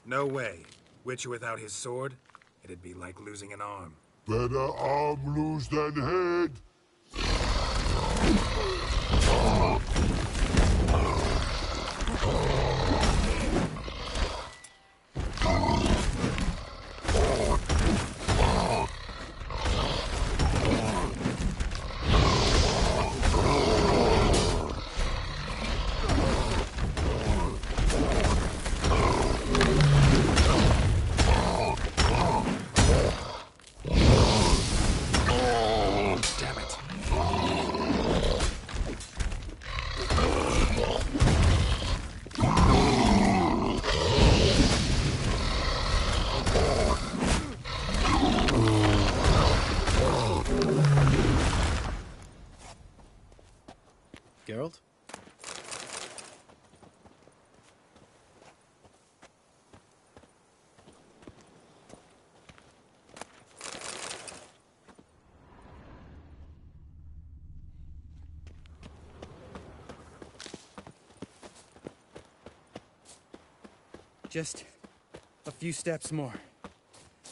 No way. Witcher without his sword? It'd be like losing an arm. Better arm lose than head. Geralt? Just a few steps more,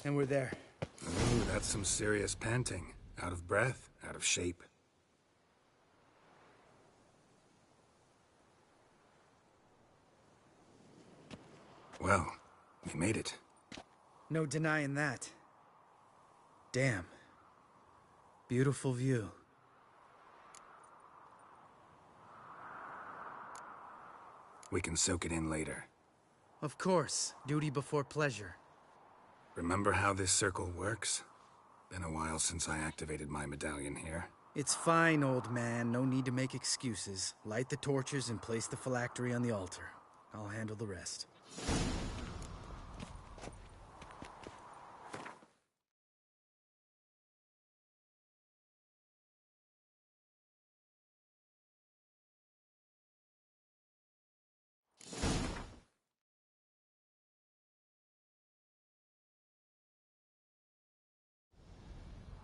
and we're there. Ooh, that's some serious panting. Out of breath, out of shape. Well, we made it. No denying that. Damn. Beautiful view. We can soak it in later. Of course, duty before pleasure. Remember how this circle works? Been a while since I activated my medallion here. It's fine, old man. No need to make excuses. Light the torches and place the phylactery on the altar. I'll handle the rest.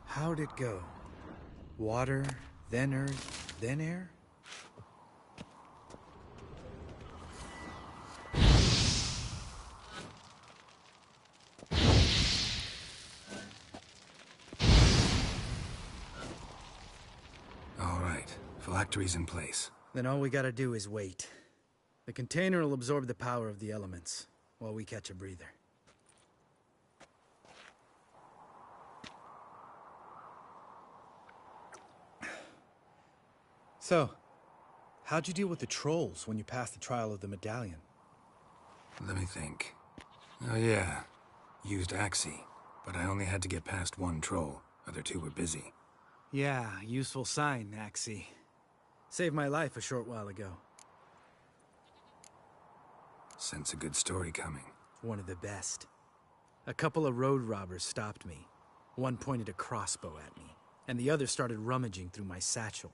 How'd it go? Water, then earth, then air? All right, phylactery's in place. Then all we gotta do is wait. The container will absorb the power of the elements, while we catch a breather. So, how'd you deal with the trolls when you passed the trial of the medallion? Let me think. Oh yeah, used Axii, but I only had to get past one troll. Other two were busy. Yeah, useful sign, Axii. Saved my life a short while ago. Sense a good story coming. One of the best. A couple of road robbers stopped me. One pointed a crossbow at me, and the other started rummaging through my satchel.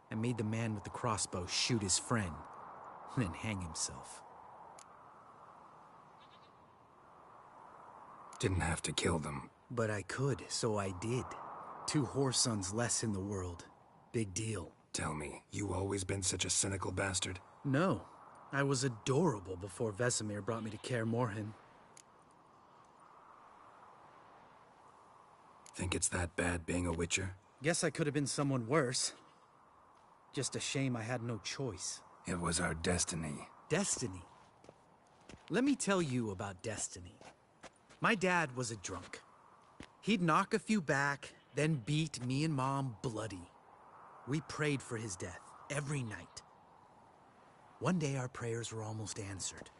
I made the man with the crossbow shoot his friend, then hang himself. Didn't have to kill them. But I could, so I did. 2 whoresons less in the world. Big deal. Tell me, you always been such a cynical bastard? No. I was adorable before Vesemir brought me to Kaer Morhen. Think it's that bad being a Witcher? Guess I could have been someone worse. Just a shame I had no choice. It was our destiny. Destiny? Let me tell you about destiny. My dad was a drunk. He'd knock a few back, then beat me and Mom bloody. We prayed for his death every night. One day our prayers were almost answered.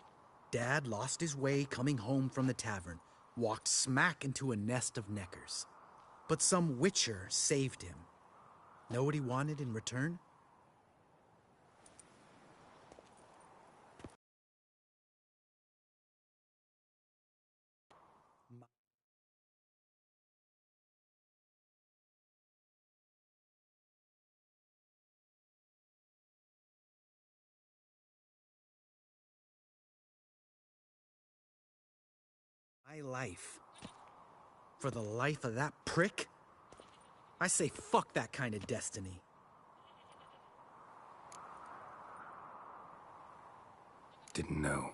Dad lost his way coming home from the tavern, walked smack into a nest of neckers. But some Witcher saved him. Know what he wanted in return? My life. For the life of that prick? I say fuck that kind of destiny. Didn't know.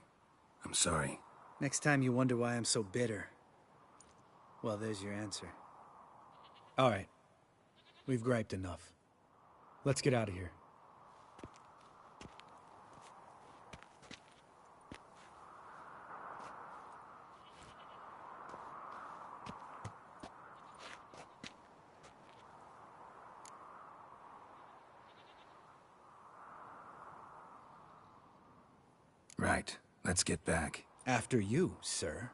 I'm sorry. Next time you wonder why I'm so bitter, well, there's your answer. All right. We've griped enough. Let's get out of here. Right. Let's get back. After you, sir.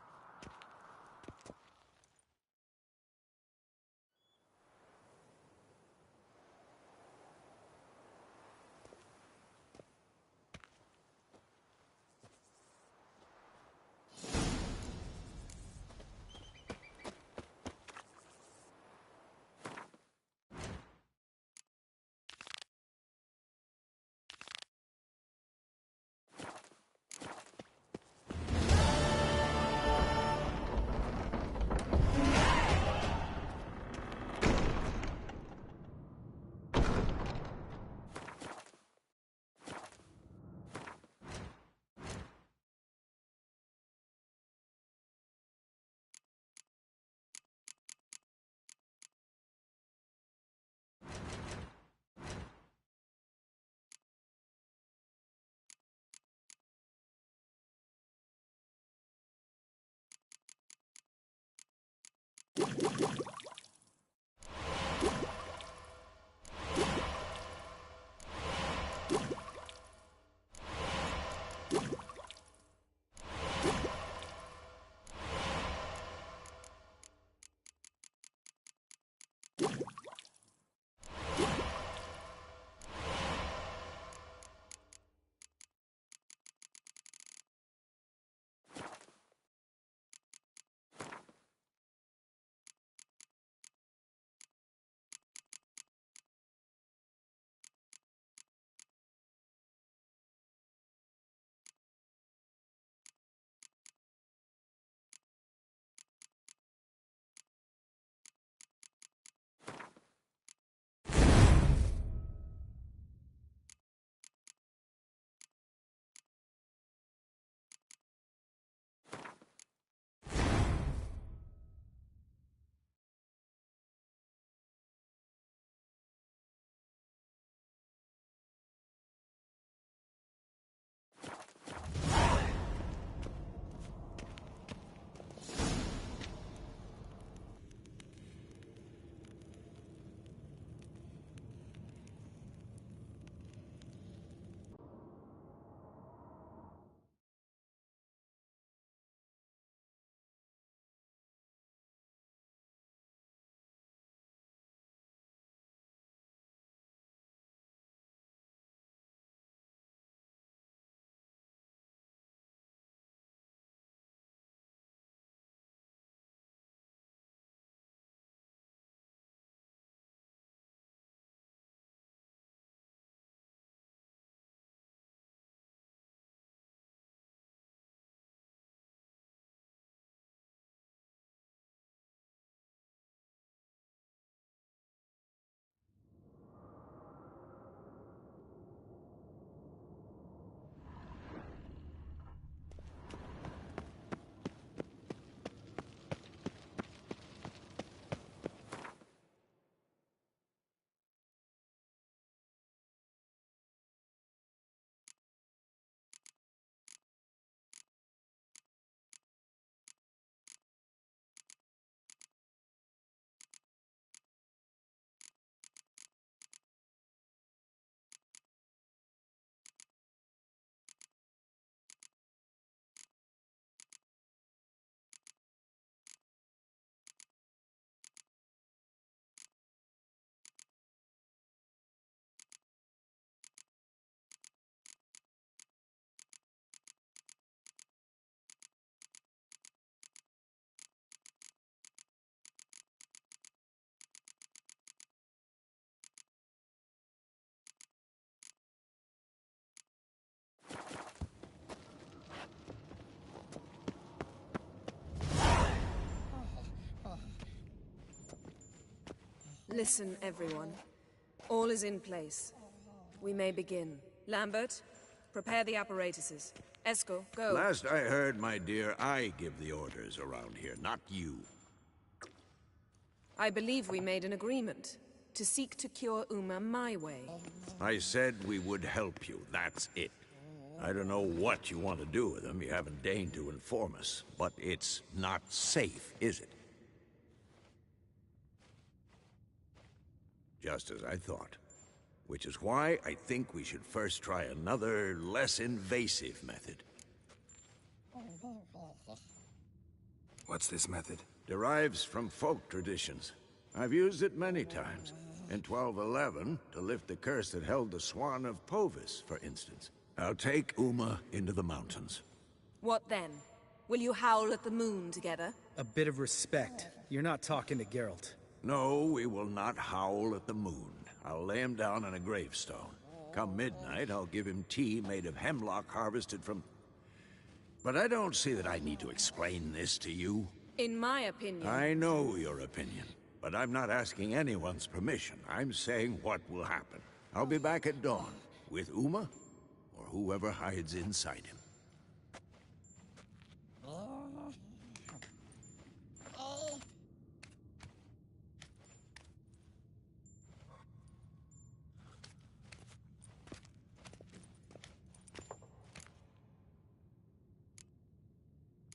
Listen, everyone. All is in place. We may begin. Lambert, prepare the apparatuses. Esco, go. Last I heard, my dear, I give the orders around here, not you. I believe we made an agreement to seek to cure Uma my way. I said we would help you, that's it. I don't know what you want to do with them, you haven't deigned to inform us, but it's not safe, is it? Just as I thought. Which is why I think we should first try another, less invasive method. What's this method? Derives from folk traditions. I've used it many times. In 1211, to lift the curse that held the Swan of Povis, for instance. I'll take Uma into the mountains. What then? Will you howl at the moon together? A bit of respect. You're not talking to Geralt. No, we will not howl at the moon. I'll lay him down on a gravestone. Come midnight, I'll give him tea made of hemlock harvested from... But I don't see that I need to explain this to you. In my opinion... I know your opinion, but I'm not asking anyone's permission. I'm saying what will happen. I'll be back at dawn, with Uma, or whoever hides inside him.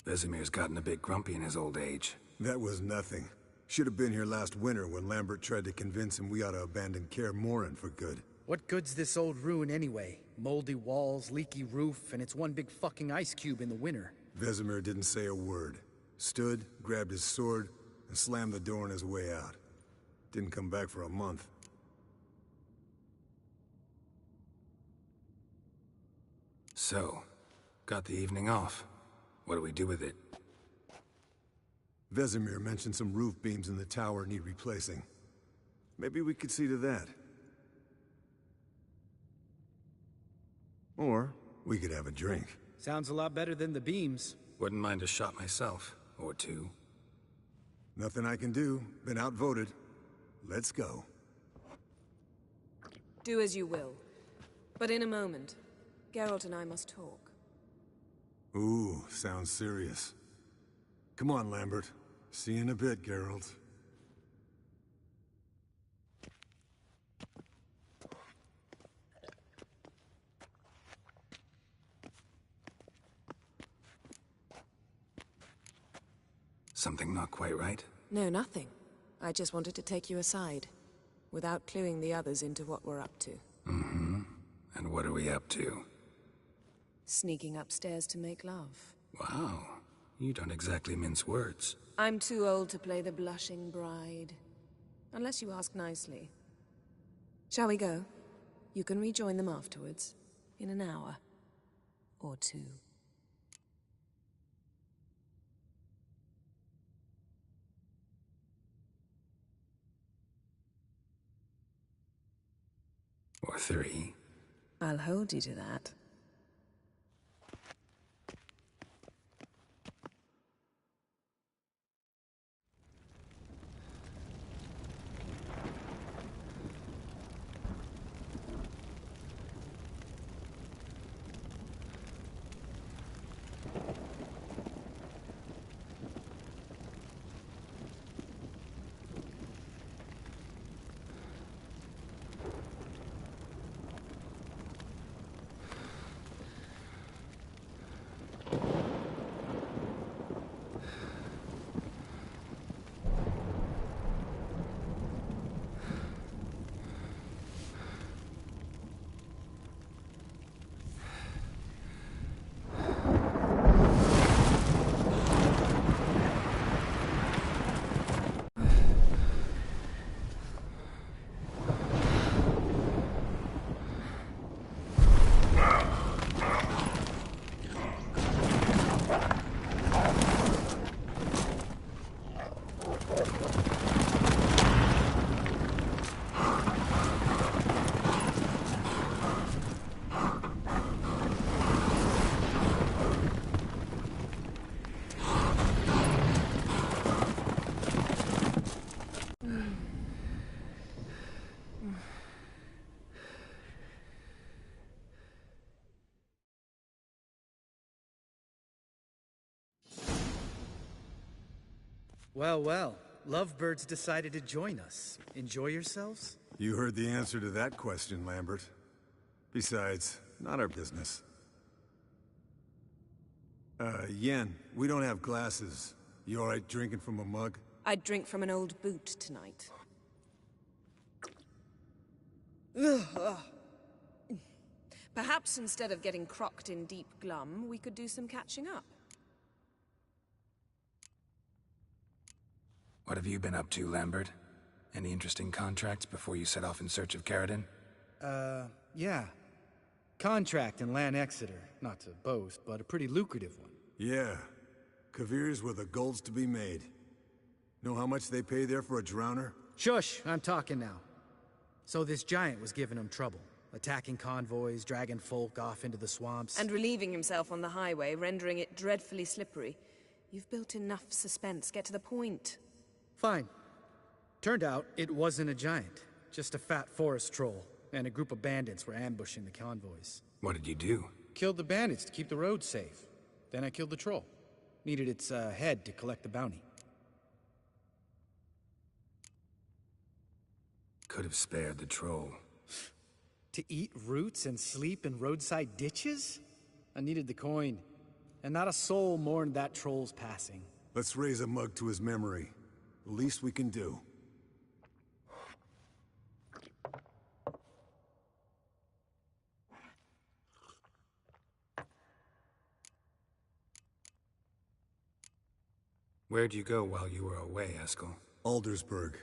Vesemir's gotten a bit grumpy in his old age. That was nothing. Should have been here last winter when Lambert tried to convince him we ought to abandon Kaer Morhen for good. What good's this old ruin anyway? Moldy walls, leaky roof, and it's one big fucking ice cube in the winter. Vesemir didn't say a word. Stood, grabbed his sword, and slammed the door on his way out. Didn't come back for a month. So, got the evening off. What do we do with it? Vesemir mentioned some roof beams in the tower need replacing. Maybe we could see to that. Or we could have a drink. Sounds a lot better than the beams. Wouldn't mind a shot myself, or two. Nothing I can do. Been outvoted. Let's go. Do as you will. But in a moment, Geralt and I must talk. Ooh, sounds serious. Come on, Lambert. See you in a bit, Geralt. Something not quite right? No, nothing. I just wanted to take you aside, without cluing the others into what we're up to. Mm-hmm. And what are we up to? Sneaking upstairs to make love. Wow. You don't exactly mince words. I'm too old to play the blushing bride. Unless you ask nicely. Shall we go? You can rejoin them afterwards. In an hour. Or two. Or three. I'll hold you to that. Well, well. Lovebirds decided to join us. Enjoy yourselves? You heard the answer to that question, Lambert. Besides, not our business. Yen, we don't have glasses. You alright drinking from a mug? I'd drink from an old boot tonight. Perhaps instead of getting crocked in deep glum, we could do some catching up. What have you been up to, Lambert? Any interesting contracts before you set off in search of Carradine? Yeah. Contract in Lan Exeter. Not to boast, but a pretty lucrative one. Yeah. Kavir's where the gold's to be made. Know how much they pay there for a drowner? Shush! I'm talking now. So this giant was giving him trouble. Attacking convoys, dragging folk off into the swamps. And relieving himself on the highway, rendering it dreadfully slippery. You've built enough suspense. Get to the point. Fine. Turned out it wasn't a giant. Just a fat forest troll. And a group of bandits were ambushing the convoys. What did you do? Killed the bandits to keep the road safe. Then I killed the troll. Needed its head to collect the bounty. Could have spared the troll. To eat roots and sleep in roadside ditches? I needed the coin. And not a soul mourned that troll's passing. Let's raise a mug to his memory. The least we can do. Where'd you go while you were away, Eskel? Aldersburg.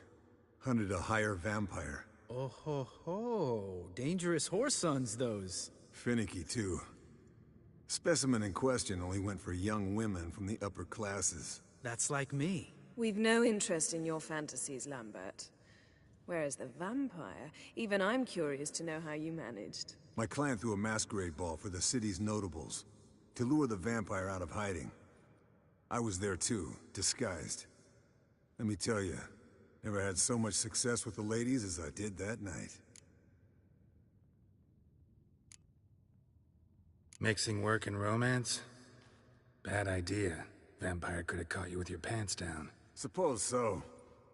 Hunted a higher vampire. Oh ho ho. Dangerous horse sons, those. Finicky, too. Specimen in question only went for young women from the upper classes. That's like me. We've no interest in your fantasies, Lambert. Whereas the vampire, even I'm curious to know how you managed. My client threw a masquerade ball for the city's notables, to lure the vampire out of hiding. I was there too, disguised. Let me tell you, never had so much success with the ladies as I did that night. Mixing work and romance? Bad idea. Vampire could have caught you with your pants down. Suppose so.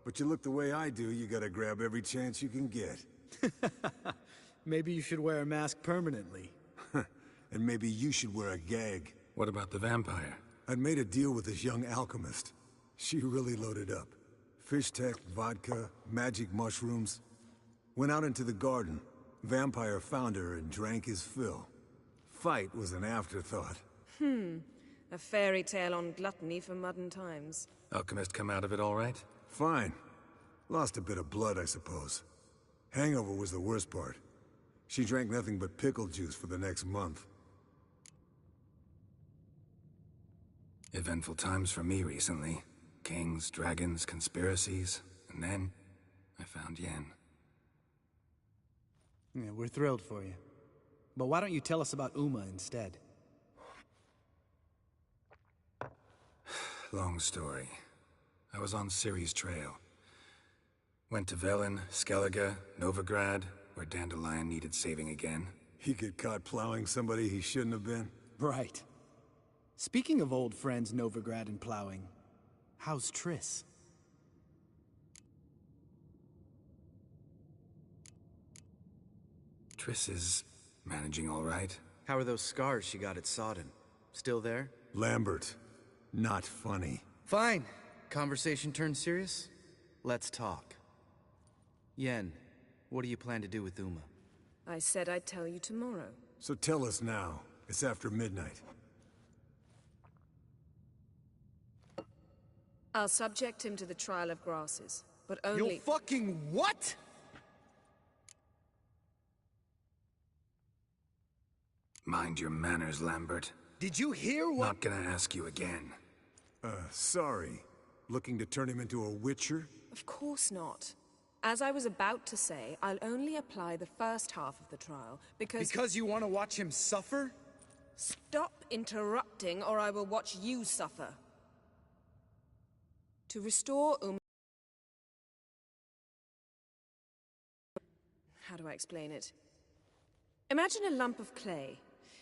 But you look the way I do, you gotta grab every chance you can get. Maybe you should wear a mask permanently. And maybe you should wear a gag. What about the vampire? I'd made a deal with this young alchemist. She really loaded up. Fish tech, vodka, magic mushrooms. Went out into the garden. Vampire found her and drank his fill. Fight was an afterthought. A fairy tale on gluttony for modern times. Alchemist come out of it all right? Fine. Lost a bit of blood, I suppose. Hangover was the worst part. She drank nothing but pickle juice for the next month. Eventful times for me recently. Kings, dragons, conspiracies. And then, I found Yen. Yeah, we're thrilled for you. But why don't you tell us about Uma instead? Long story. I was on Ciri's trail. Went to Velen, Skellige, Novigrad, where Dandelion needed saving again. He get caught plowing somebody he shouldn't have been? Right. Speaking of old friends Novigrad and plowing, how's Triss? Triss is managing all right. How are those scars she got at Sodden? Still there? Lambert. Not funny. Fine. Conversation turned serious? Let's talk. Yen, what do you plan to do with Uma? I said I'd tell you tomorrow. So tell us now. It's after midnight. I'll subject him to the trial of grasses, but only— You fucking what? Mind your manners, Lambert. Did you hear what— Not gonna ask you again. Sorry. Looking to turn him into a witcher? Of course not. As I was about to say, I'll only apply the first half of the trial, because— Because you want to watch him suffer? Stop interrupting, or I will watch you suffer. To restore How do I explain it? Imagine a lump of clay.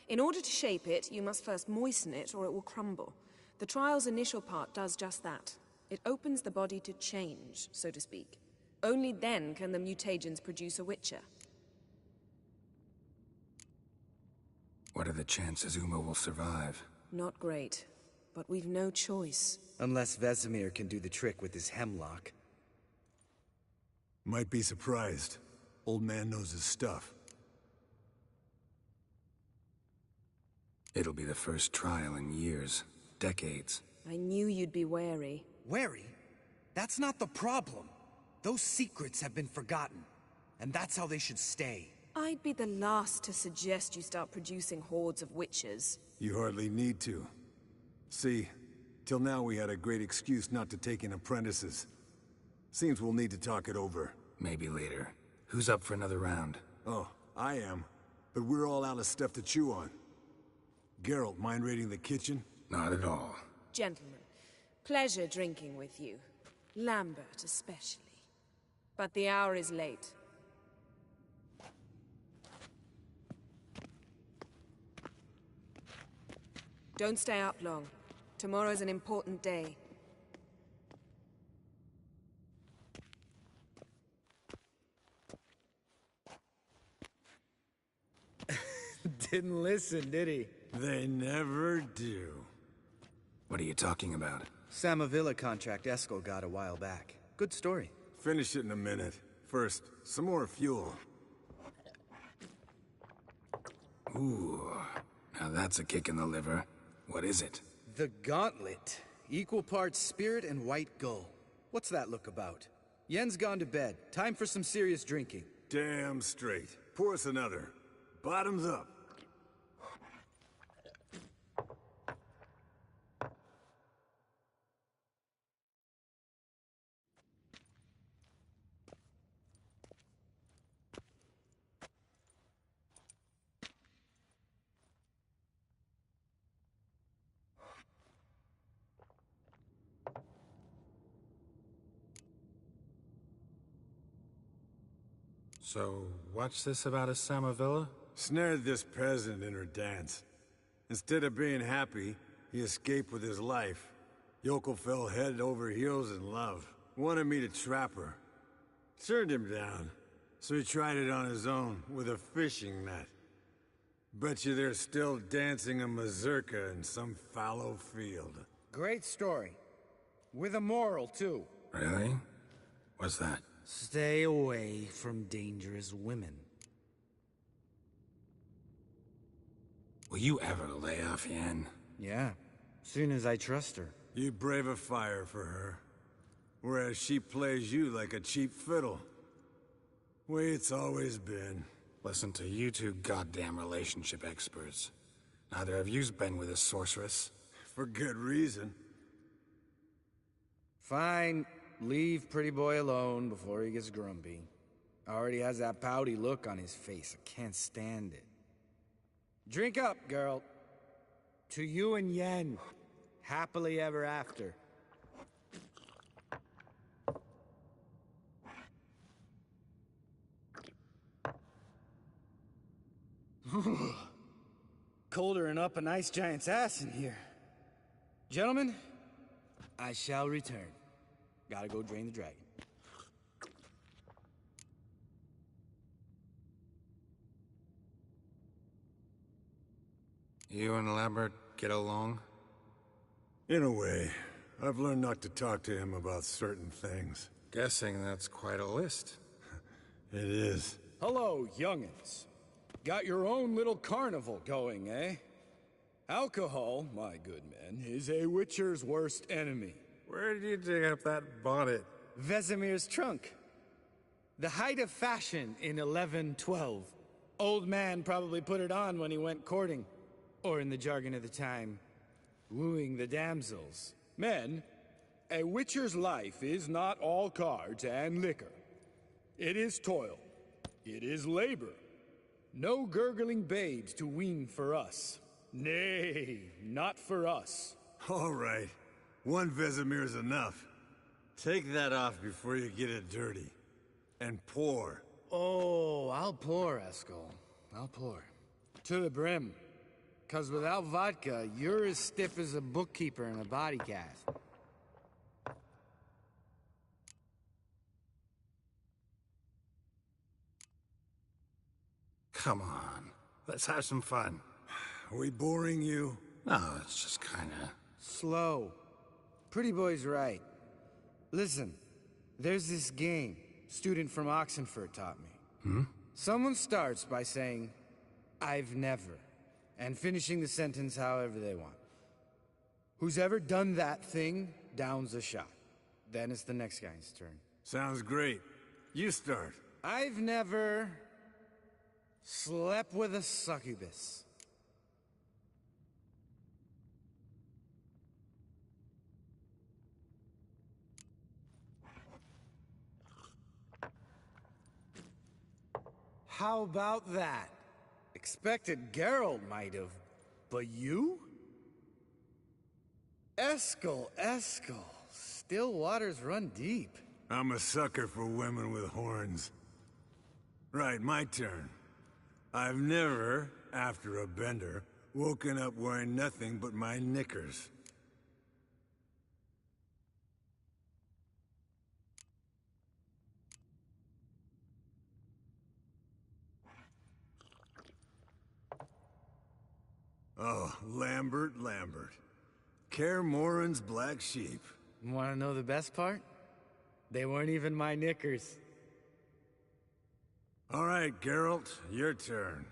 In order to shape it, you must first moisten it, or it will crumble. The trial's initial part does just that. It opens the body to change, so to speak. Only then can the mutagens produce a Witcher. What are the chances Uma will survive? Not great, but we've no choice. Unless Vesemir can do the trick with his hemlock. Might be surprised. Old man knows his stuff. It'll be the first trial in years. Decades. I knew you'd be wary. Wary? That's not the problem. Those secrets have been forgotten. And that's how they should stay. I'd be the last to suggest you start producing hordes of witches. You hardly need to. See, till now we had a great excuse not to take in apprentices. Seems we'll need to talk it over. Maybe later. Who's up for another round? Oh, I am. But we're all out of stuff to chew on. Geralt, mind raiding the kitchen? Not at all. Gentlemen, pleasure drinking with you. Lambert especially. But the hour is late. Don't stay up long. Tomorrow's an important day. Didn't listen, did he? They never do. What are you talking about? Samavilla contract Eskel got a while back. Good story. Finish it in a minute. First, some more fuel. Ooh, now that's a kick in the liver. What is it? The Gauntlet. Equal parts spirit and white gull. What's that look about? Yen's gone to bed. Time for some serious drinking. Damn straight. Pour us another. Bottoms up. So, what's this about a Samavilla? Snared this peasant in her dance. Instead of being happy, he escaped with his life. Yokel fell head over heels in love. Wanted me to trap her. Turned him down. So he tried it on his own, with a fishing net. Bet you they're still dancing a mazurka in some fallow field. Great story. With a moral, too. Really? What's that? Stay away from dangerous women. Will you ever lay off Yen? Yeah. Soon as I trust her. You brave a fire for her. Whereas she plays you like a cheap fiddle. Way it's always been. Listen to you two goddamn relationship experts. Neither of you's been with a sorceress. For good reason. Fine. Leave pretty boy alone before he gets grumpy. Already has that pouty look on his face. I can't stand it. Drink up, girl. To you and Yen. Happily ever after. Colder and up a nice giant's ass in here. Gentlemen, I shall return. Gotta go drain the dragon. You and Lambert get along? In a way. I've learned not to talk to him about certain things. Guessing that's quite a list. It is. Hello, young'uns. Got your own little carnival going, eh? Alcohol, my good men, is a witcher's worst enemy. Where did you dig up that bonnet? Vesemir's trunk. The height of fashion in 1112. Old man probably put it on when he went courting. Or in the jargon of the time, wooing the damsels. Men, a witcher's life is not all cards and liquor. It is toil. It is labor. No gurgling babes to wean for us. Nay, not for us. All right. One Vesemir's enough. Take that off before you get it dirty. And pour. Oh, I'll pour, Eskel. I'll pour. To the brim. 'Cause without vodka, you're as stiff as a bookkeeper in a body cast. come on. Let's have some fun. Are we boring you? No, it's just kinda... Slow. Pretty boy's right. Listen, there's this game student from Oxenford taught me. Someone starts by saying, I've never, and finishing the sentence however they want. Who's ever done that thing downs a shot. Then it's the next guy's turn. Sounds great. You start. I've never slept with a succubus. How about that? Expected Geralt might have, but you? Eskel. Still waters run deep. I'm a sucker for women with horns. Right, my turn. I've never, after a bender, woken up wearing nothing but my knickers. Oh, Lambert. Kaer Morhen's black sheep. Want to know the best part? They weren't even my knickers. All right, Geralt, your turn.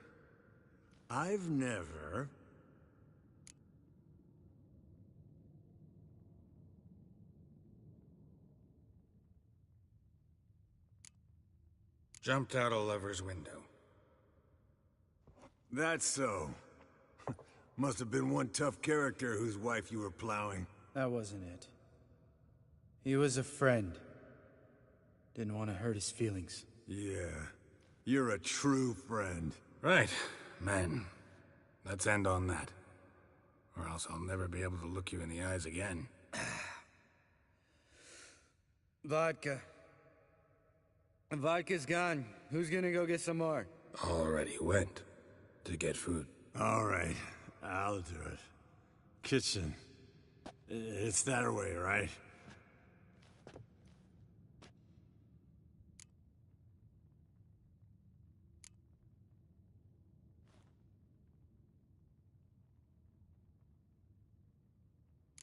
I've never... Jumped out a lover's window. That's so. Must have been one tough character whose wife you were plowing. That wasn't it. He was a friend. Didn't want to hurt his feelings. Yeah, you're a true friend. Right, men. Let's end on that. Or else I'll never be able to look you in the eyes again. Vodka. Vodka's gone. Who's gonna go get some more? Already went to get food. All right, I'll do it. Kitchen. It's that way, right?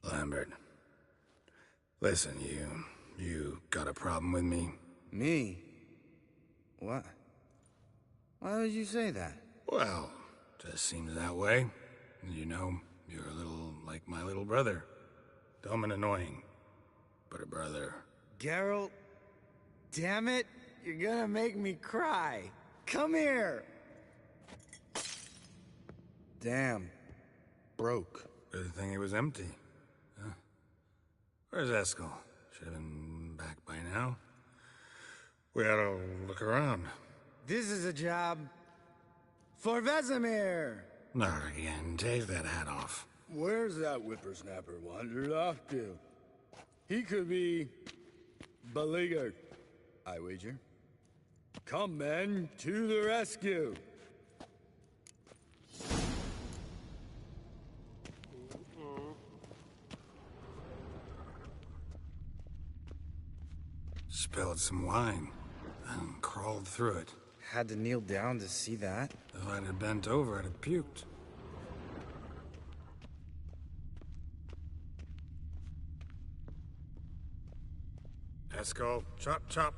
Lambert. Listen, you got a problem with me? Me? What? Why would you say that? Well, just seems that way. You know, you're a little like my little brother. Dumb and annoying, but a brother. Geralt, damn it, you're gonna make me cry. Come here. Damn. Broke. Good thing it was empty. Huh? Where's Eskel? Should have been back by now. We ought to look around. This is a job for Vesemir. Not again. Take that hat off. Where's that whippersnapper wandered off to? He could be beleaguered, I wager. Come, men, to the rescue. Spilled some wine and crawled through it. Had to kneel down to see that. If I'd have bent over, I'd have puked. Eskel, chop, chop.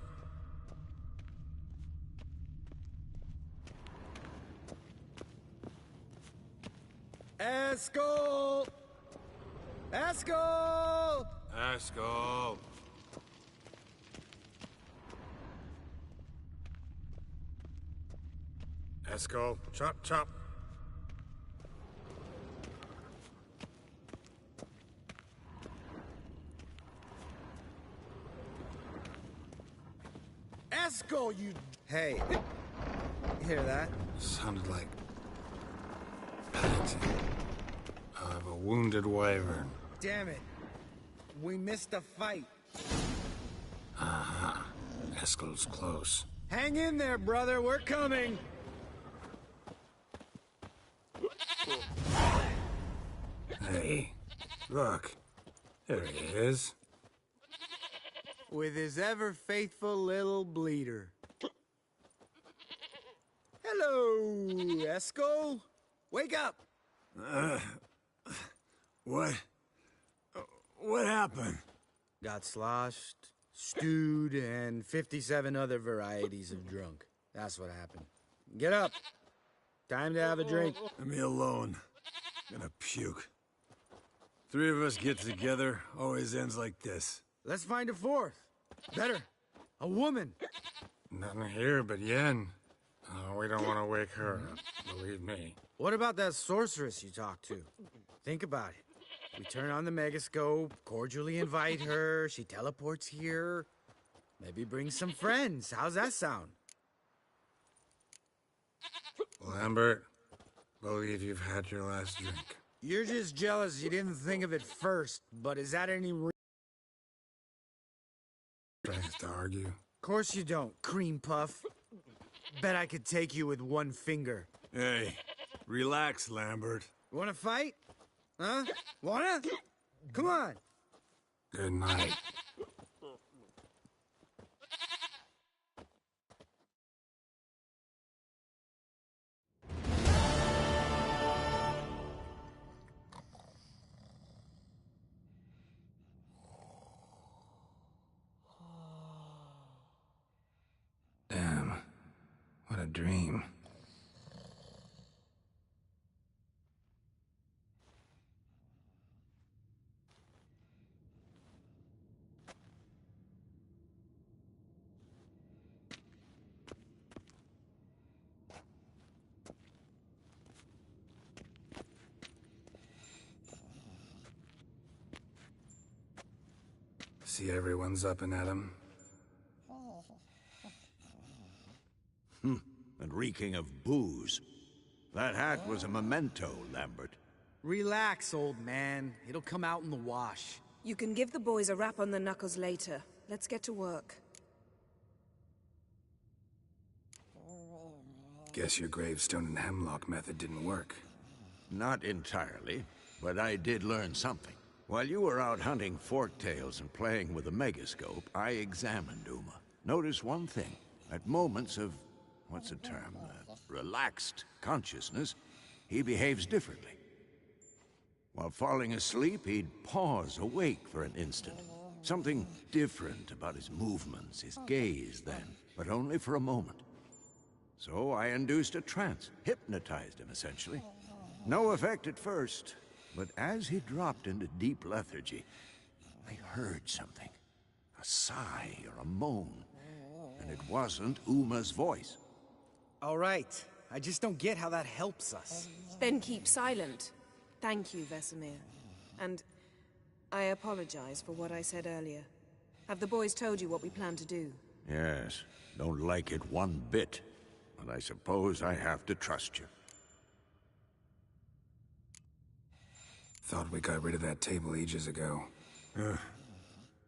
Eskel! Eskel! Eskel. Eskel, chop, chop. Eskel, you... Hey, hear that? Sounded like panting of a wounded wyvern. Damn it. We missed a fight. Aha. Eskel's close. Hang in there, brother. We're coming. Hey, look. There he is. With his ever-faithful little bleeder. Hello, Esco. Wake up. What? What happened? Got sloshed, stewed, and 57 other varieties of drunk. That's what happened. Get up. Time to have a drink. Leave me alone. I'm gonna puke. Three of us get together, always ends like this. Let's find a fourth. Better. A woman. Nothing here but Yen. Oh, we don't want to wake her up, believe me. What about that sorceress you talked to? Think about it. We turn on the megascope, cordially invite her, she teleports here. Maybe bring some friends. How's that sound? Lambert, believe you've had your last drink. You're just jealous you didn't think of it first, but is that any Tries to argue. Of course you don't, cream puff. Bet I could take you with one finger. Hey, relax, Lambert. Wanna fight? Huh? Wanna? Come on. Good night. Damn. What a dream. See everyone's up and at 'em. And reeking of booze. That hat was a memento, Lambert. Relax, old man. It'll come out in the wash. You can give the boys a rap on the knuckles later. Let's get to work. Guess your gravestone and hemlock method didn't work. Not entirely, but I did learn something. While you were out hunting forktails and playing with the megascope, I examined Uma. Notice one thing. At moments of, what's the term, relaxed consciousness, he behaves differently. While falling asleep, he'd pause awake for an instant. Something different about his movements, his gaze then, but only for a moment. So I induced a trance, hypnotized him essentially. No effect at first, but as he dropped into deep lethargy, I heard something. A sigh or a moan. And it wasn't Uma's voice. All right. I just don't get how that helps us. Then keep silent. Thank you, Vesemir. And I apologize for what I said earlier. Have the boys told you what we plan to do? Yes, don't like it one bit. But I suppose I have to trust you. Thought we got rid of that table ages ago.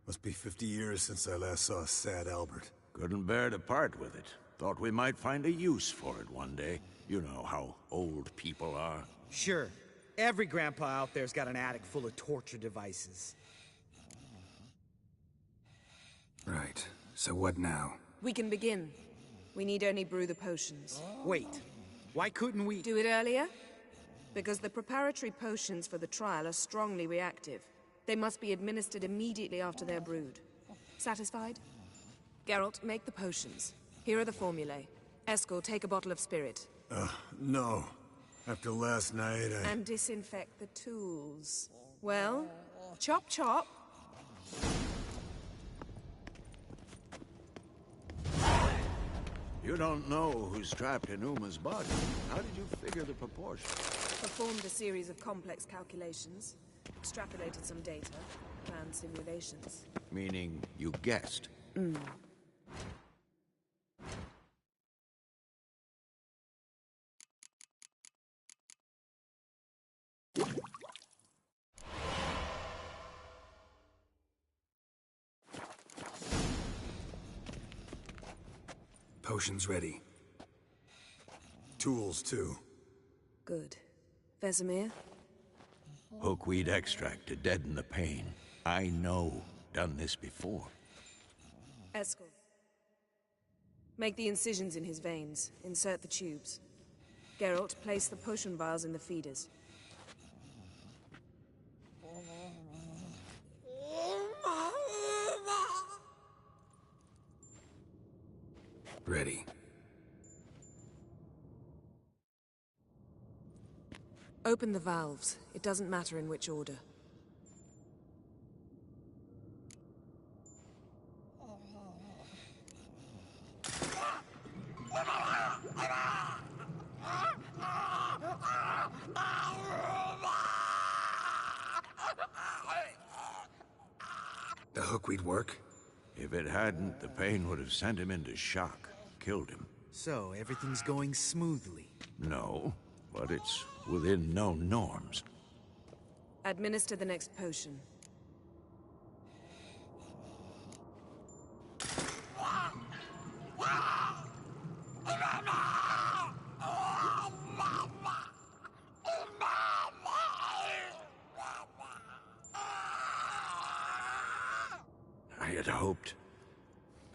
Must be 50 years since I last saw sad Albert. Couldn't bear to part with it. Thought we might find a use for it one day. You know how old people are. Sure. Every grandpa out there's got an attic full of torture devices. Right. So what now? We can begin. We need only brew the potions. Wait. Why couldn't we... Do it earlier? Because the preparatory potions for the trial are strongly reactive. They must be administered immediately after they're brewed. Satisfied? Geralt, make the potions. Here are the formulae. Eskel, take a bottle of spirit. No. After last night, And disinfect the tools. Well, chop chop. You don't know who's trapped in Uma's body. How did you figure the proportion? Performed a series of complex calculations. Extrapolated some data. Planned simulations. Meaning you guessed. Potions ready. tools too. Good. Vesemir? Hookweed extract to deaden the pain. I know. Done this before. Eskel. Make the incisions in his veins. Insert the tubes. Geralt, place the potion vials in the feeders. Ready. Open the valves. It doesn't matter in which order. The hookweed work? If it hadn't, the pain would have sent him into shock. Killed him. So, everything's going smoothly. No, but it's within known norms. Administer the next potion.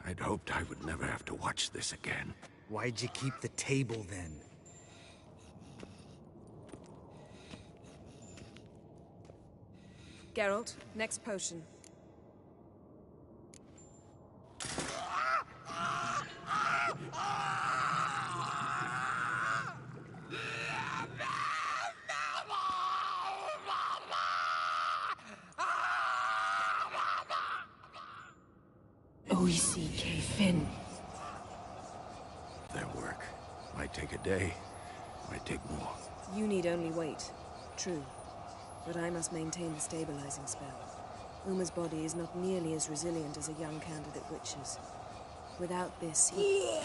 I'd hoped I would never have to watch this again. Why'd you keep the table then? Geralt, next potion. O-E-C-K, Finn. Their work. Might take a day, might take more. You need only wait. True. But I must maintain the stabilizing spell. Uma's body is not nearly as resilient as a young candidate witch's. Without this, he...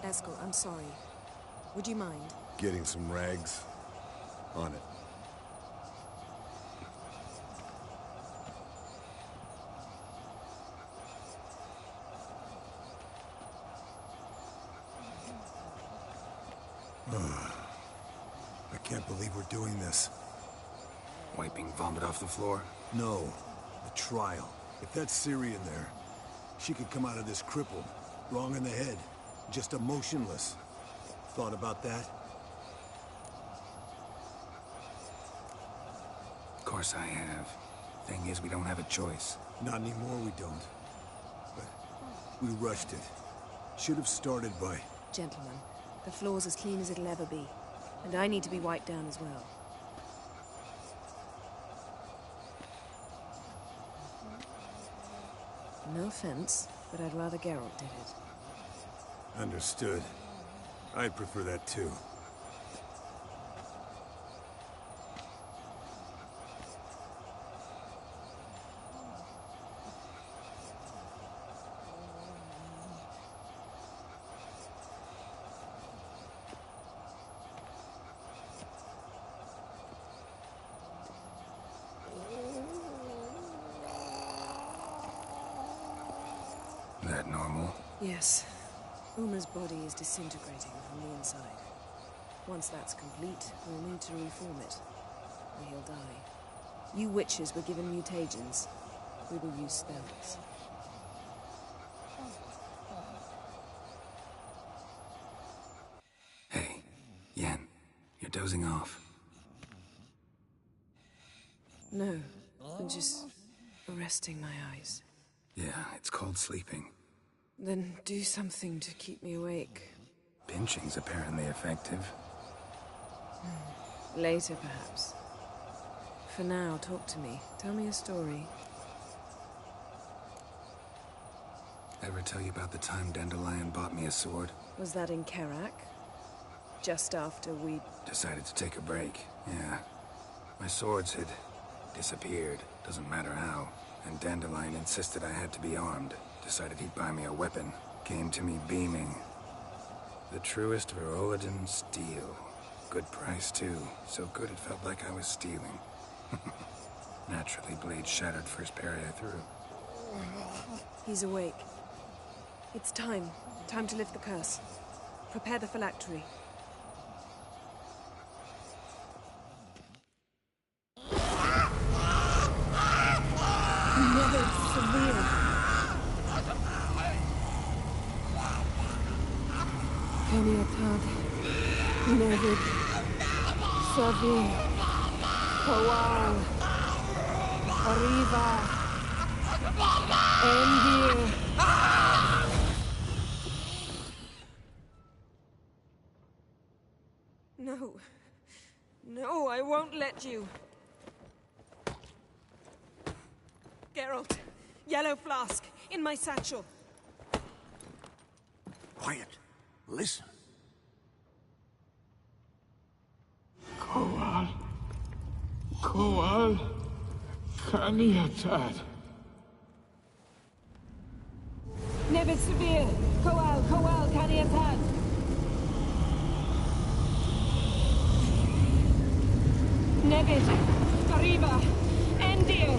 Eskel, I'm sorry. Would you mind? Getting some rags? On it. I can't believe we're doing this. Wiping vomit off the floor? No, the trial. If that's Syrian there, she could come out of this crippled, wrong in the head, just emotionless. Thought about that? Of course I have. Thing is, we don't have a choice. Not anymore, we don't. But we rushed it. Should have started by... Gentlemen, the floor's as clean as it'll ever be. And I need to be wiped down as well. No offense, but I'd rather Geralt did it. Understood. I'd prefer that too. That normal? Yes. Uma's body is disintegrating from the inside. Once that's complete, we'll need to reform it, or he'll die. You witches were given mutagens. We will use spells. Hey, Yen, you're dozing off. No, I'm just resting my eyes. Yeah, it's called sleeping. Then do something to keep me awake. Pinching's apparently effective. Later, perhaps. For now, talk to me. Tell me a story. Ever tell you about the time Dandelion bought me a sword? Was that in Kerak? Just after we... Decided to take a break, yeah. My swords had disappeared, doesn't matter how. And Dandelion insisted I had to be armed. Decided he'd buy me a weapon. Came to me beaming. The truest Verolidan steel. Good price, too. So good it felt like I was stealing. Naturally, blade shattered first parry I threw. He's awake. It's time. Time to lift the curse. Prepare the phylactery. Nevid. Savi. Kowal. Arriva. Endir. No. No, I won't let you. Geralt. Yellow flask. In my satchel. Quiet. Listen. Kowal. Kowal. Kaniatad. Nevid Severe. Kowal. Kowal. Kaniatad. Nevid. Arriba. Endir.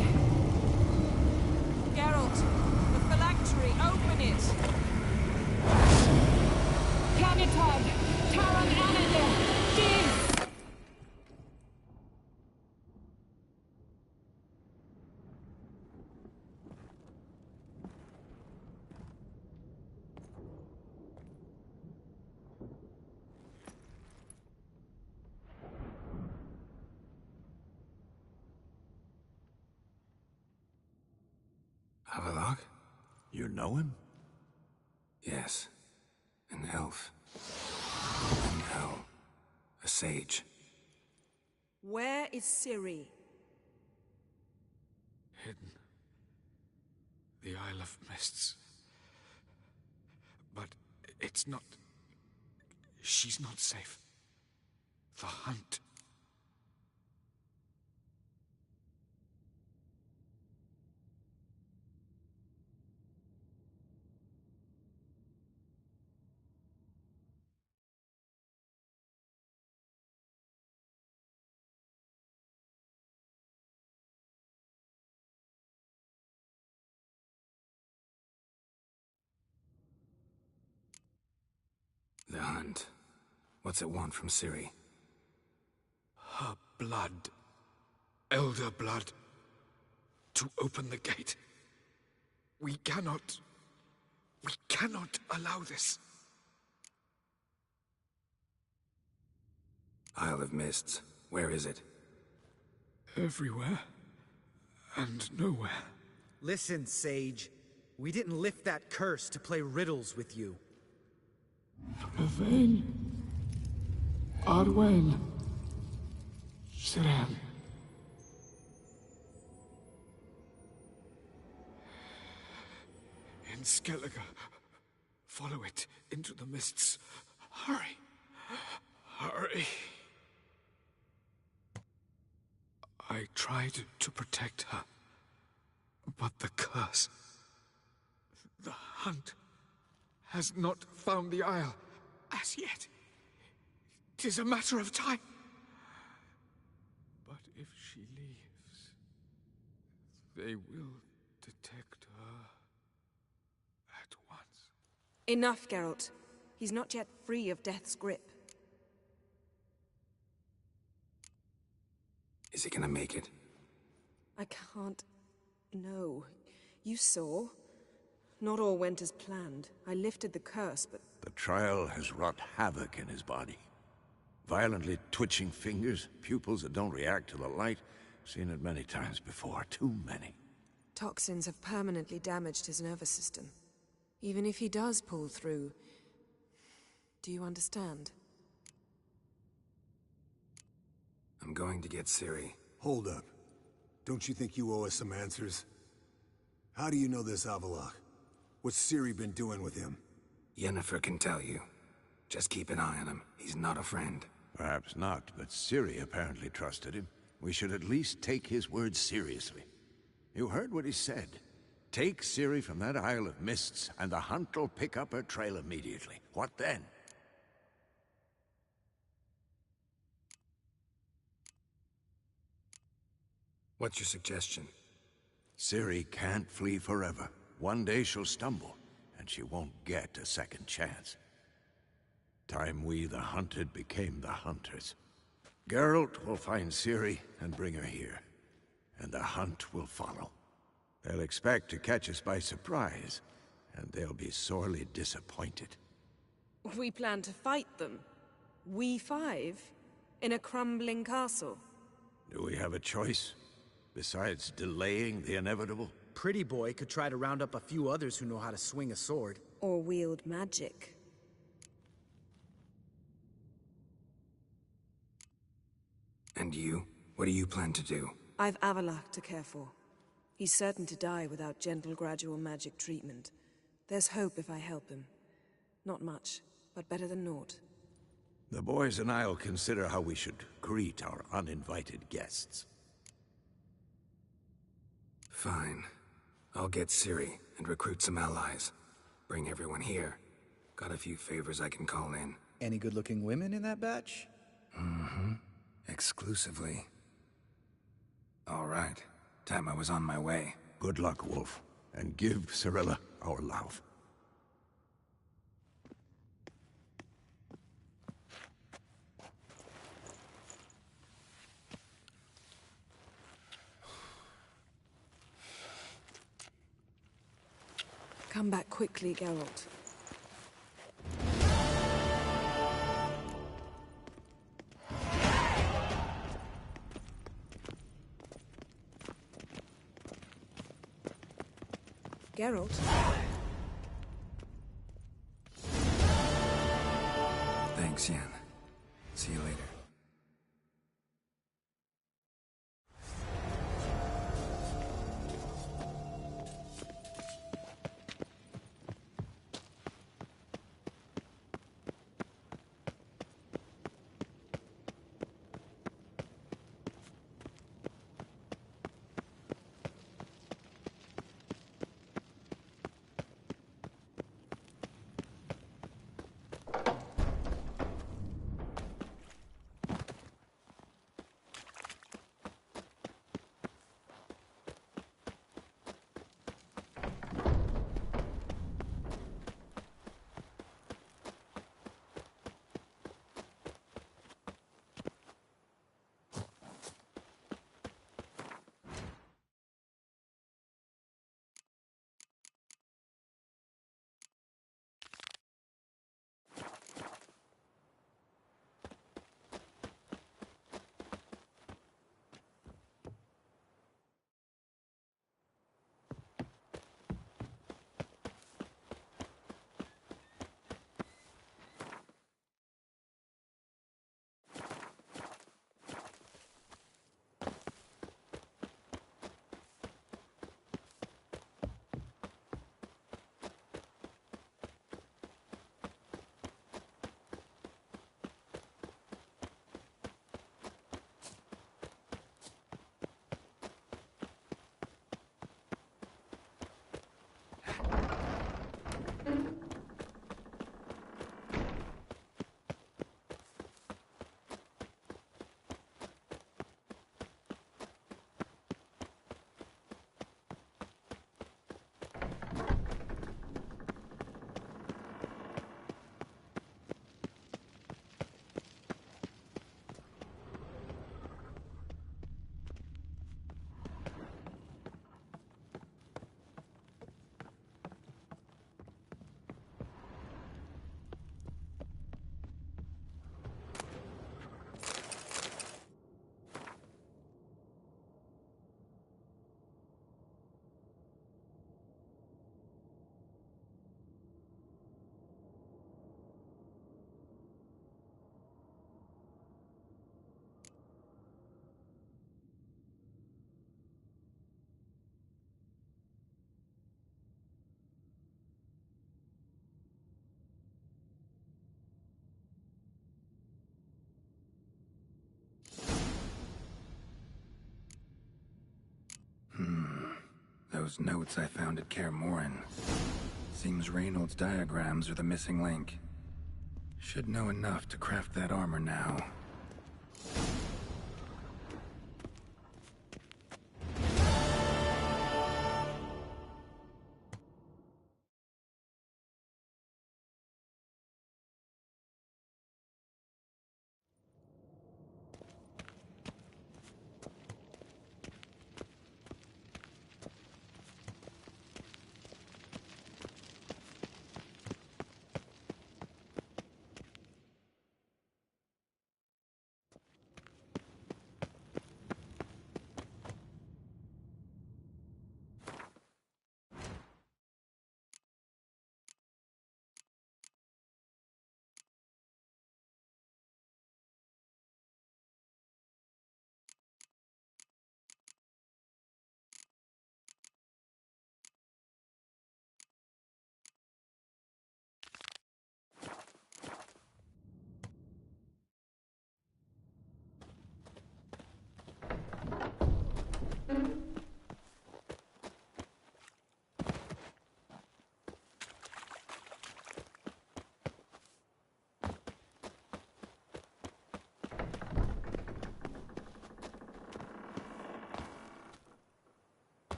Geralt. The phylactery. Open it. Kanitad. Taran Anadir. Diz. Havelock? You know him? Yes. An elf. An owl. A sage. Where is Ciri? Hidden. The Isle of Mists. But it's not... She's not safe. The hunt. The hunt. What's it want from Ciri? Her blood. Elder blood. To open the gate. We cannot allow this. Isle of Mists. Where is it? Everywhere. And nowhere. Listen, Sage. We didn't lift that curse to play riddles with you. Yvain. Arwen. Siren. In Skellige. Follow it into the mists. Hurry. Hurry. I tried to protect her. But the curse... The hunt... has not found the Isle as yet. 'Tis a matter of time. But if she leaves, they will detect her at once. Enough, Geralt. He's not yet free of death's grip. Is he gonna make it? I can't... No. You saw. Not all went as planned. I lifted the curse, but... The trial has wrought havoc in his body. Violently twitching fingers, pupils that don't react to the light. Seen it many times before. Too many. Toxins have permanently damaged his nervous system. Even if he does pull through... Do you understand? I'm going to get Ciri. Hold up. Don't you think you owe us some answers? How do you know this Avallac'h? What's Ciri been doing with him? Yennefer can tell you. Just keep an eye on him. He's not a friend. Perhaps not, but Ciri apparently trusted him. We should at least take his words seriously. You heard what he said. Take Ciri from that Isle of Mists, and the hunt will pick up her trail immediately. What then? What's your suggestion? Ciri can't flee forever. One day she'll stumble, and she won't get a second chance. Time we, the hunted, became the hunters. Geralt will find Ciri and bring her here, and the hunt will follow. They'll expect to catch us by surprise, and they'll be sorely disappointed. We plan to fight them. We five? In a crumbling castle? Do we have a choice? Besides delaying the inevitable? Pretty Boy could try to round up a few others who know how to swing a sword. Or wield magic? And you? What do you plan to do? I've Avalak to care for. He's certain to die without gentle, gradual magic treatment. There's hope if I help him. Not much, but better than naught. The boys and I'll consider how we should greet our uninvited guests. Fine. I'll get Ciri and recruit some allies. Bring everyone here. Got a few favors I can call in. Any good-looking women in that batch? Mm-hmm. Exclusively. All right. Time I was on my way. Good luck, Wolf. And give Cirilla our love. Come back quickly, Geralt. Geralt? Thanks, Yen. See you later. Those notes I found at Kaer Morhen. Seems Reynold's diagrams are the missing link. Should know enough to craft that armor now.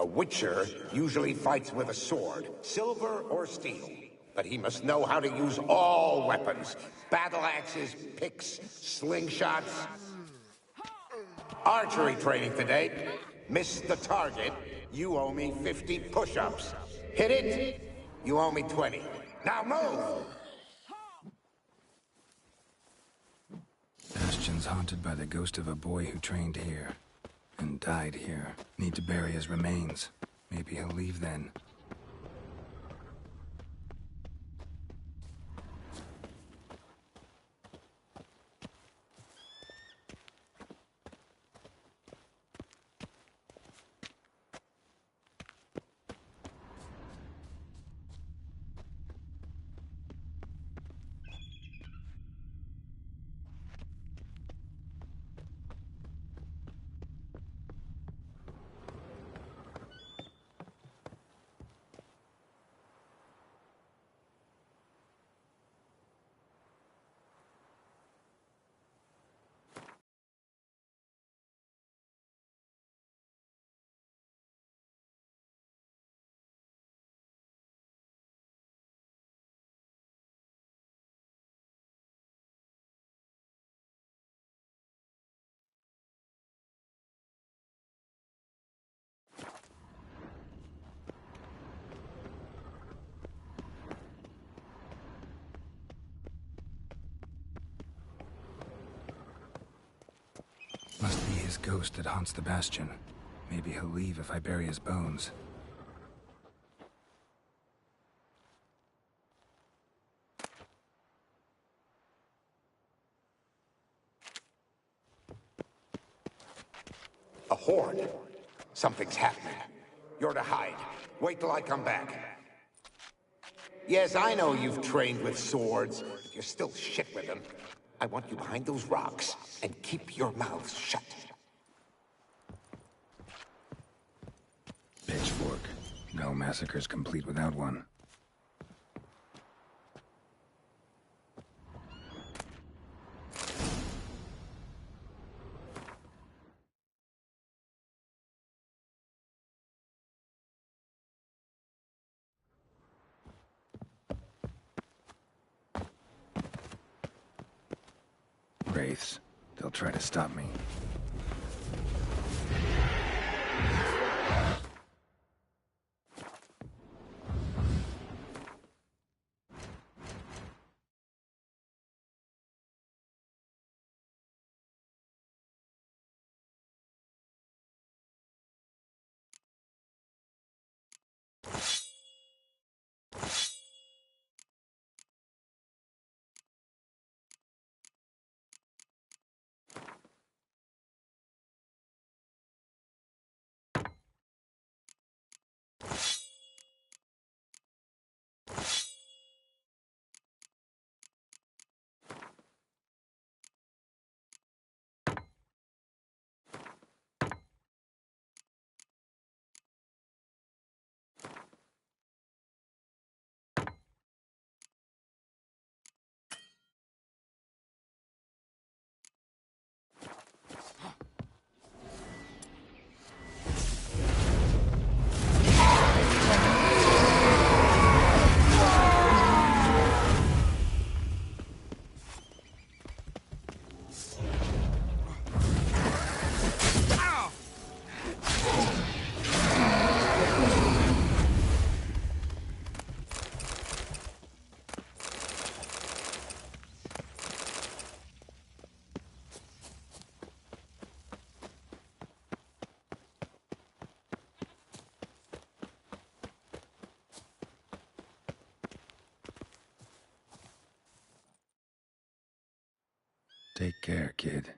A witcher usually fights with a sword, silver or steel. But he must know how to use all weapons. Battle axes, picks, slingshots. Archery training today. Missed the target, you owe me 50 push-ups. Hit it, you owe me 20. Now move! Bastion's haunted by the ghost of a boy who trained here. And died here. Need to bury his remains. Maybe he'll leave then. Must be his ghost that haunts the Bastion. Maybe he'll leave if I bury his bones. A horde. Something's happening. You're to hide. Wait till I come back. Yes, I know you've trained with swords, but you're still shit with them. I want you behind those rocks, and keep your mouths shut. Pitchfork. No massacre's complete without one. Wraiths. They'll try to stop me. Take care, kid.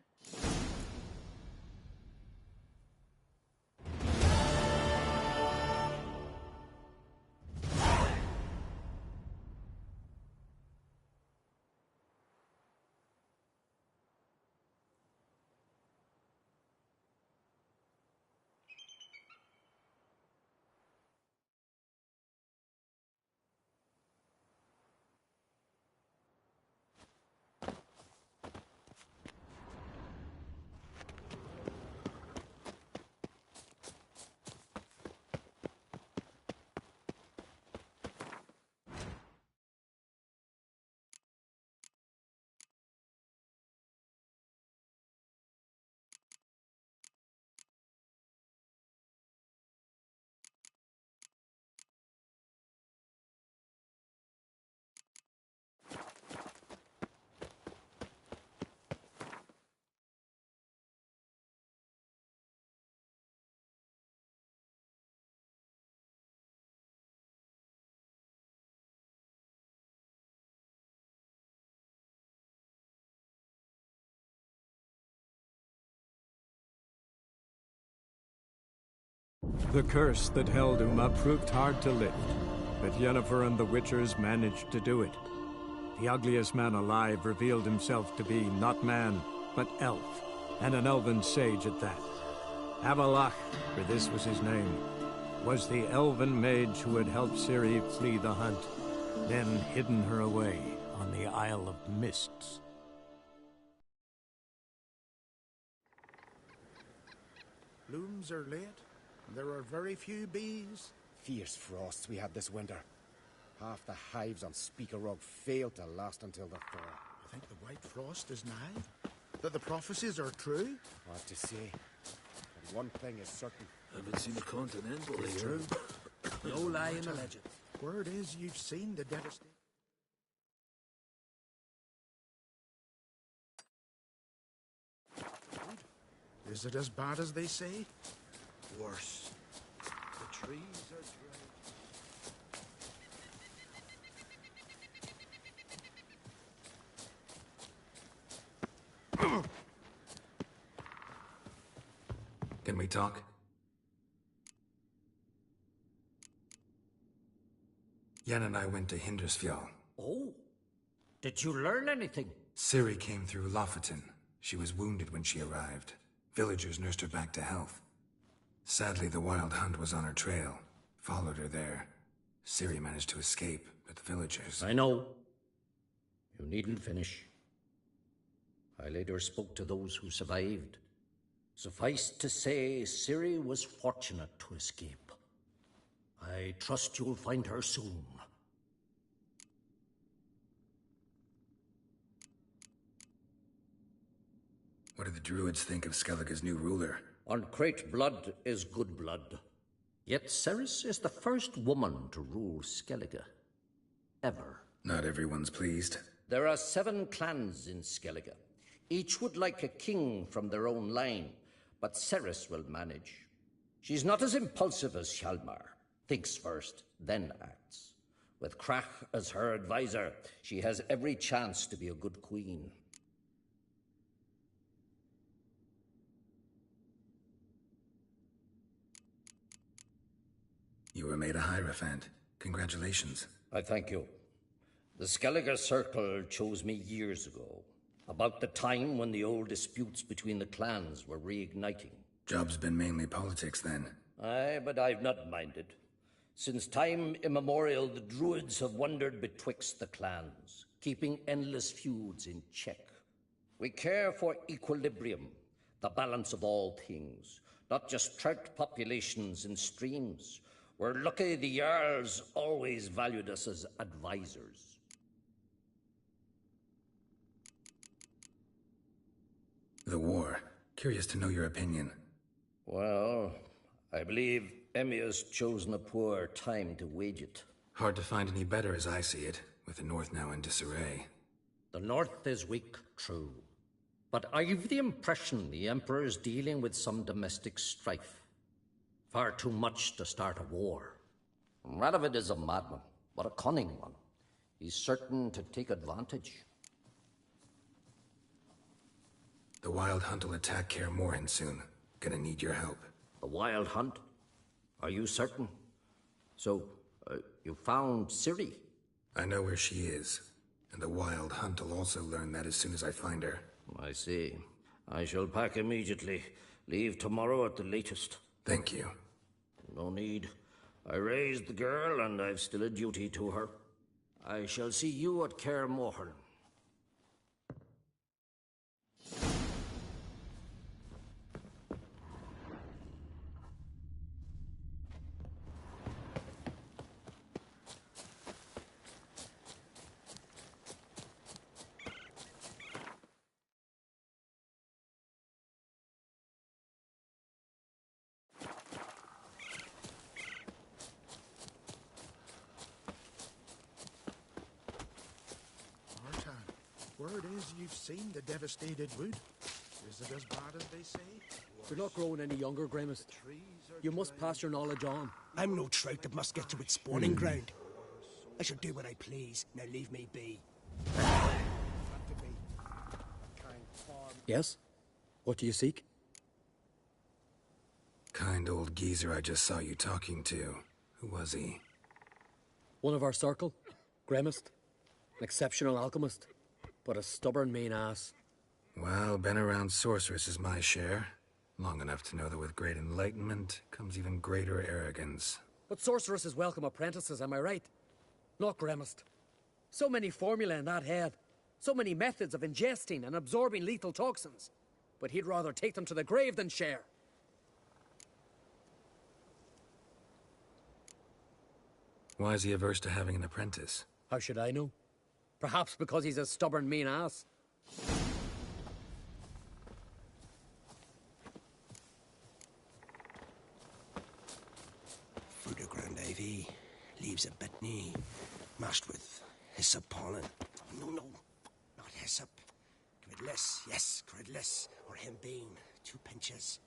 The curse that held Uma proved hard to lift, but Yennefer and the Witchers managed to do it. The ugliest man alive revealed himself to be not man, but elf, and an elven sage at that. Avalach, for this was his name, was the elven mage who had helped Ciri flee the hunt, then hidden her away on the Isle of Mists. Blooms are late, and there are very few bees. Fierce frosts we had this winter. Half the hives on Speaker Rock failed to last until the thaw. I think the White Frost is nigh. That the prophecies are true. Hard to say. But one thing is certain. Haven't seen a continental It's here. true. No lie in the legend. Word is you've seen the devastation. Is it as bad as they say? Worse. The trees are dry. Can we talk? Yen and I went to Hindersfjall. Oh, did you learn anything? Ciri came through Lofoten. She was wounded when she arrived. Villagers nursed her back to health. Sadly, the Wild Hunt was on her trail. Followed her there. Ciri managed to escape, but the villagers... I know. You needn't finish. I later spoke to those who survived. Suffice to say, Ciri was fortunate to escape. I trust you'll find her soon. What do the Druids think of Skellige's new ruler? Uncrate blood is good blood. Yet Ceres is the first woman to rule Skellige. Ever. Not everyone's pleased. There are 7 clans in Skellige. Each would like a king from their own line, but Ceres will manage. She's not as impulsive as Hjalmar. Thinks first, then acts. With Krach as her advisor, she has every chance to be a good queen. You were made a Hierophant. Congratulations. I thank you. The Skellige Circle chose me years ago, about the time when the old disputes between the clans were reigniting. Job's been mainly politics then. Aye, but I've not minded. Since time immemorial, the Druids have wandered betwixt the clans, keeping endless feuds in check. We care for equilibrium, the balance of all things, not just trout populations and streams. We're lucky the Jarls always valued us as advisors. The war. Curious to know your opinion. Well, I believe Emmir's chosen a poor time to wage it. Hard to find any better as I see it, with the North now in disarray. The North is weak, true. But I've the impression the Emperor's dealing with some domestic strife. Far too much to start a war. Radovid is a madman, but a cunning one. He's certain to take advantage. The Wild Hunt will attack Kaer Morhen soon. Gonna need your help. The Wild Hunt? Are you certain? So, you found Ciri? I know where she is. And the Wild Hunt will also learn that as soon as I find her. I see. I shall pack immediately. Leave tomorrow at the latest. Thank you. No need. I raised the girl, and I've still a duty to her. I shall see you at Kaer Morhen. Word is you've seen the devastated wood. Is it as bad as they say? You're not growing any younger, Gramus. You must pass your knowledge on. I'm no trout that must get to its spawning ground. I shall do what I please. Now leave me be. Yes? What do you seek? kind old geezer I just saw you talking to. Who was he? One of our circle. Grimmist. An exceptional alchemist. But a stubborn mean ass. Well, been around sorceress is my share. Long enough to know that with great enlightenment comes even greater arrogance. But sorceresses welcome apprentices, am I right? Not Grimmist. So many formulae in that head. So many methods of ingesting and absorbing lethal toxins. But he'd rather take them to the grave than share. Why is he averse to having an apprentice? How should I know? Perhaps because he's a stubborn, mean ass. Fruit of ground ivy, leaves a bit new, mashed with hyssop pollen. No, not hyssop. Gridless, yes, gridless, or hembean, 2 pinches.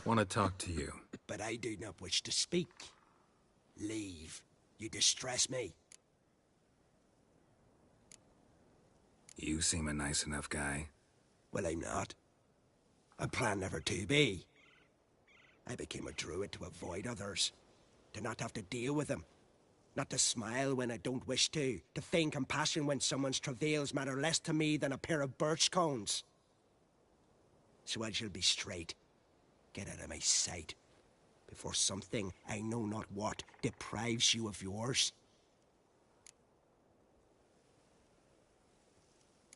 Want to talk to you. But I do not wish to speak. Leave. You distress me. You seem a nice enough guy. Well, I'm not. I plan never to be. I became a druid to avoid others. To not have to deal with them. Not to smile when I don't wish to. To feign compassion when someone's travails matter less to me than a pair of birch cones. So I shall be straight. Get out of my sight. Before something, I know not what, deprives you of yours.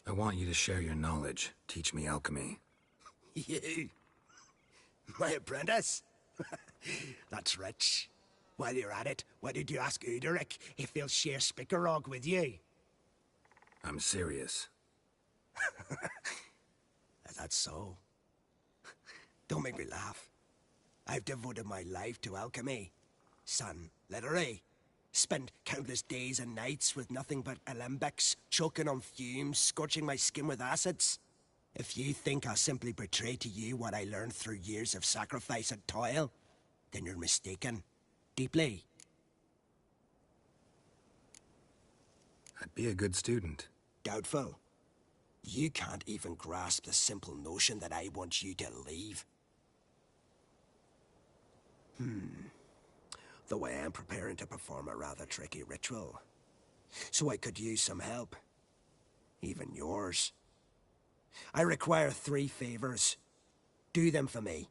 I want you to share your knowledge. Teach me alchemy. You? My apprentice? That's rich. While you're at it, why did you ask Uderic if he'll share Spickerog with you? I'm serious. That's so. Don't make me laugh. I've devoted my life to alchemy. Son, literally. Spent countless days and nights with nothing but alembics, choking on fumes, scorching my skin with acids. If you think I'll simply betray to you what I learned through years of sacrifice and toil, then you're mistaken. Deeply. I'd be a good student. Doubtful. You can't even grasp the simple notion that I want you to leave. Though I am preparing to perform a rather tricky ritual. So I could use some help. Even yours. I require 3 favors. Do them for me,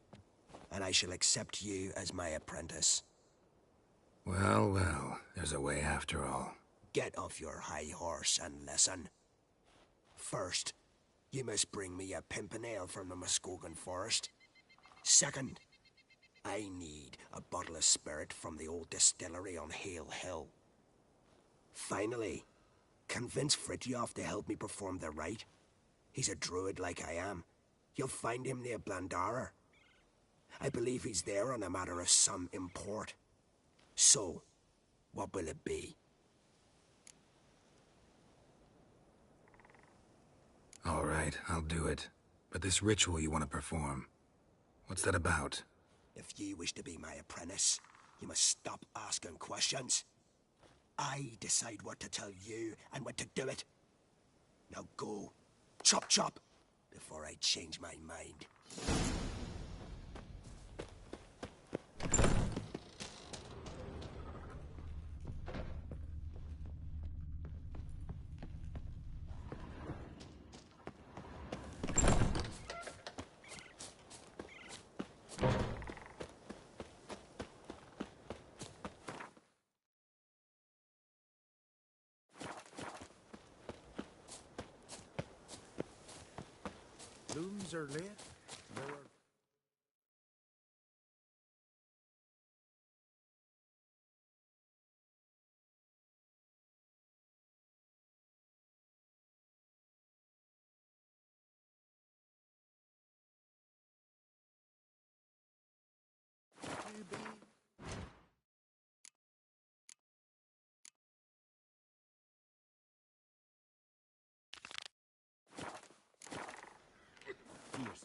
and I shall accept you as my apprentice. Well, well, there's a way after all. Get off your high horse and listen. First, you must bring me a pimpernel from the Muskogan forest. Second, I need a bottle of spirit from the old distillery on Hale Hill. Finally, convince Fridtjof to help me perform the rite. He's a druid like I am. You'll find him near Blandara. I believe he's there on a matter of some import. So, what will it be? All right, I'll do it. But this ritual you want to perform, what's that about? If you wish to be my apprentice, you must stop asking questions. I decide what to tell you and when to do it. Now go. Chop chop, before I change my mind. Looms are late. There are... Cheers.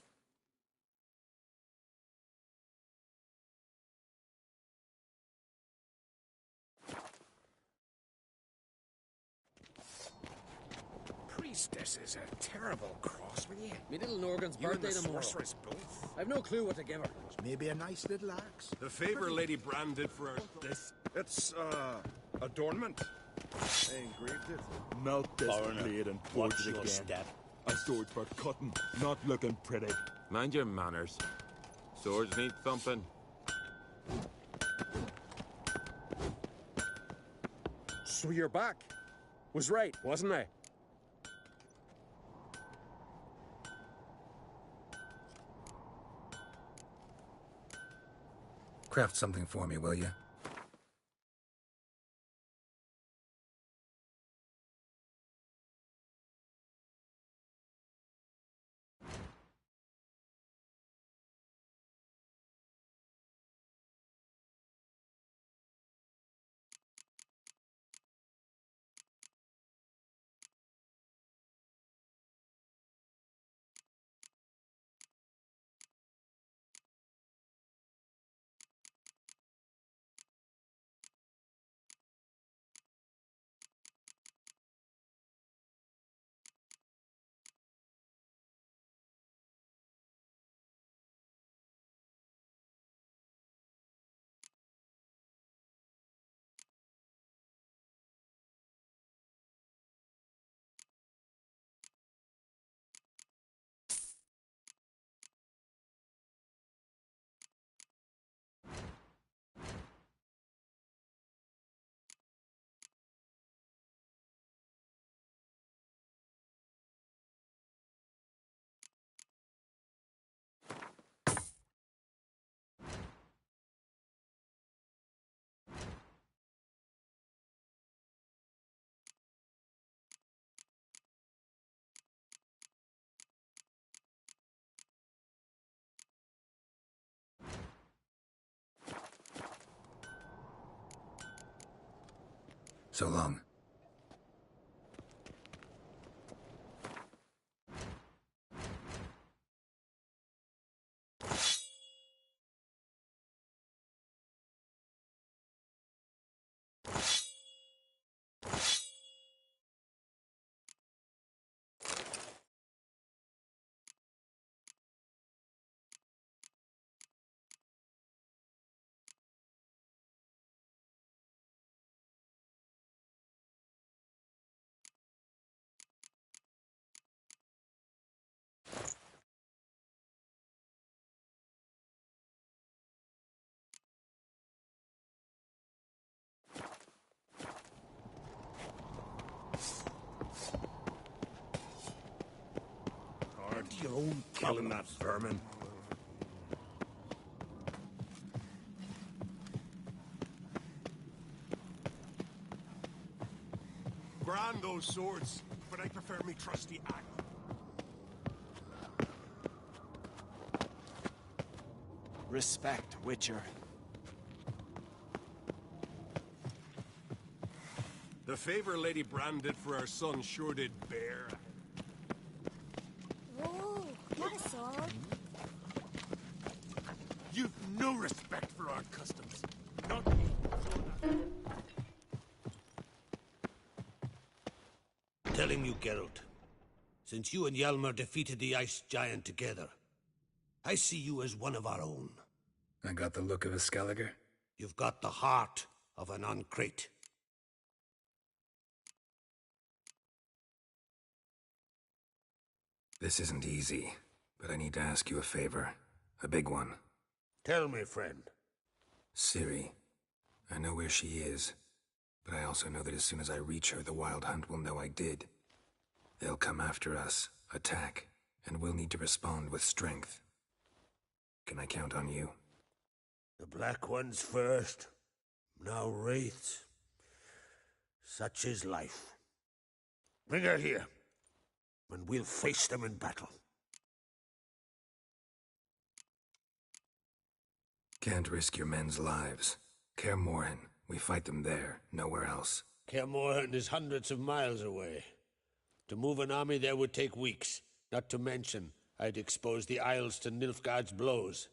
Priestess is a terrible cross with you. Me little Norgan's You and birthday the tomorrow. sorceress both. I've no clue what to give her. Maybe a nice little axe. The favor Lady Brand did for her. It's, adornment. I engraved it. Melt this Foreigner, blade and forge watch it your again. step. A sword for cutting, not looking pretty. Mind your manners. Swords need thumping. So you're back. Was right, wasn't I? Craft something for me, will you? So long. Hard your own killing that vermin. those swords, but I prefer me trusty axe. Respect, Witcher. The favor Lady Brand did for our son sure did bear. Whoa, get a sword. You've no respect for our customs. Not Telling you, Geralt, since you and Hjalmar defeated the Ice Giant together, I see you as one of our own. I got the look of a Skelliger? You've got the heart of an Uncrate. This isn't easy, but I need to ask you a favor. A big one. Tell me, friend. Ciri. I know where she is, but I also know that as soon as I reach her, the Wild Hunt will know I did. They'll come after us, attack, and we'll need to respond with strength. Can I count on you? The Black Ones first, now Wraiths. Such is life. Bring her here, and we'll face them in battle. Can't risk your men's lives. Kaer Morhen, we fight them there, nowhere else. Kaer Morhen is hundreds of miles away. To move an army there would take weeks, not to mention I'd expose the Isles to Nilfgaard's blows.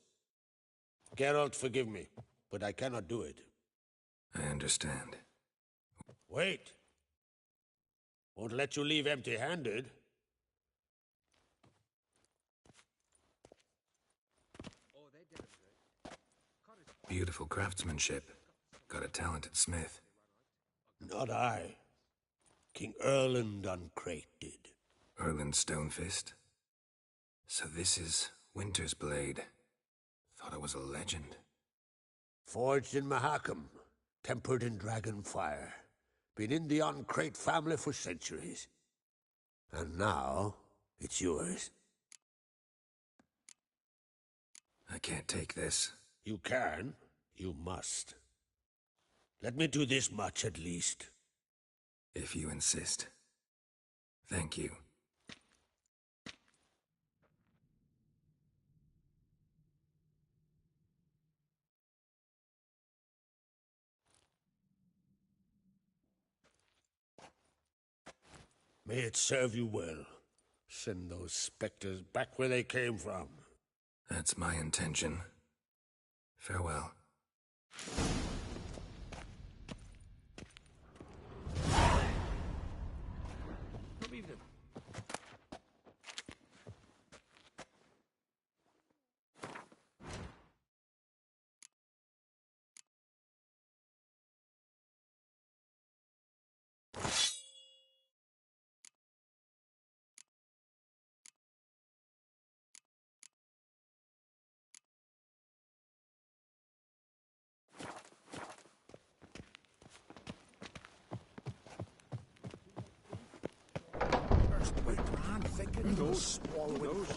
Geralt, forgive me, but I cannot do it. I understand. Wait. Won't let you leave empty-handed. Beautiful craftsmanship. Got a talented smith. Not I. King Erland Uncrate did. Erland Stonefist? So this is Winter's Blade. Thought it was a legend. Forged in Mahakam, tempered in dragon fire. Been in the Uncrate family for centuries. And now, it's yours. I can't take this. You can. You must. Let me do this much at least. If you insist. Thank you. May it serve you well. Send those specters back where they came from. That's my intention. Farewell. Good evening. Those swallowing feet.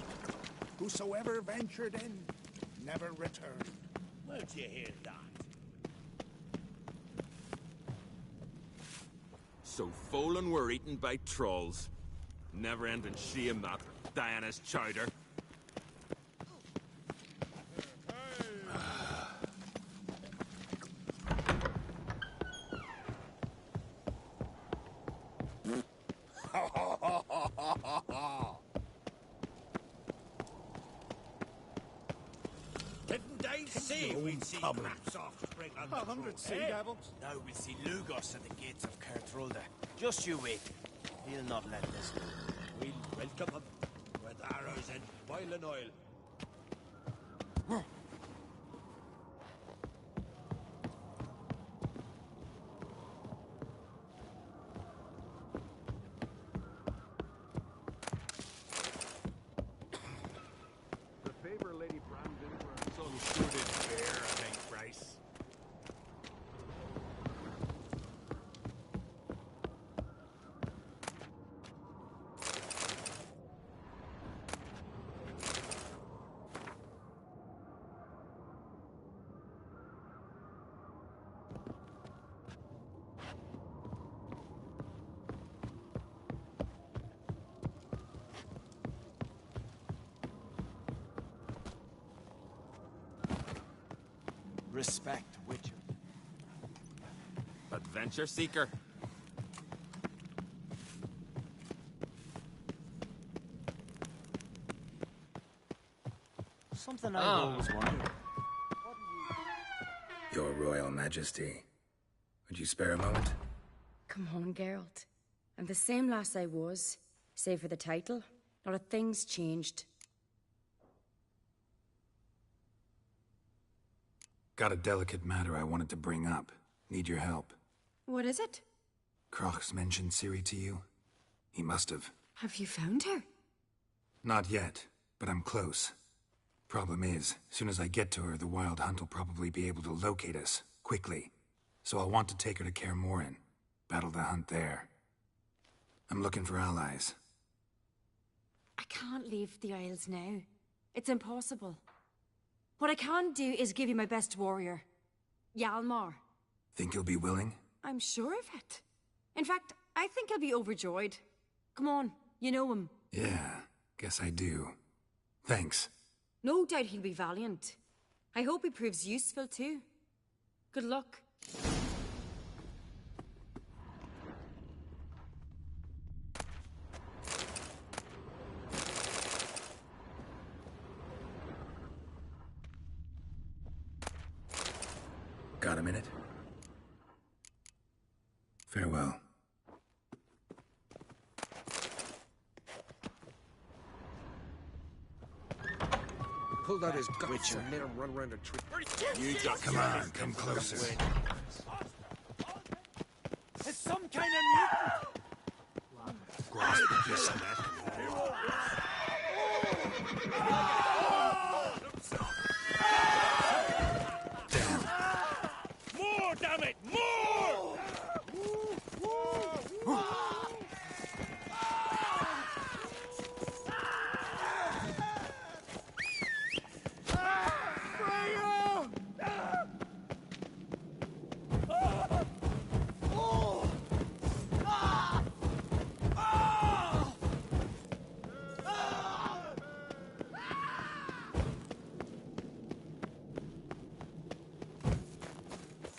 Whosoever ventured in, never returned. Where'd you hear that? So Folan were eaten by trolls. Never-ending shame that, Diana's chowder. Didn't I say we'd see craps off spring on the 100 sea road, eh? devils. Now we'll see Lugos at the gates of Kertrolda. Just you wait. He'll not let this go. We'll welcome him with arrows and boiling oil. The favor Lady Brand did for her son sure did bear, I think, Bryce. Respect, Witcher. Adventure seeker. Something I've always wondered. Your Royal Majesty. Would you spare a moment? Come on, Geralt. I'm the same lass I was, save for the title. Not a thing's changed. Got a delicate matter I wanted to bring up. Need your help. What is it? Crach's mentioned Ciri to you? He must have. Have you found her? Not yet, but I'm close. Problem is, soon as I get to her, the Wild Hunt will probably be able to locate us, quickly. So I'll want to take her to Kaer Morhen. Battle the hunt there. I'm looking for allies. I can't leave the Isles now. It's impossible. What I can do is give you my best warrior, Hjalmar. Think you'll be willing? I'm sure of it. In fact, I think he'll be overjoyed. Come on, you know him. Yeah, guess I do. Thanks. No doubt he'll be valiant. I hope he proves useful too. Good luck. Got a minute? Farewell. Pulled out his guts and made him run around a tree. You just come on, come closer. It's some kind of mutant! Grasp a piece of that. More, damn it! More!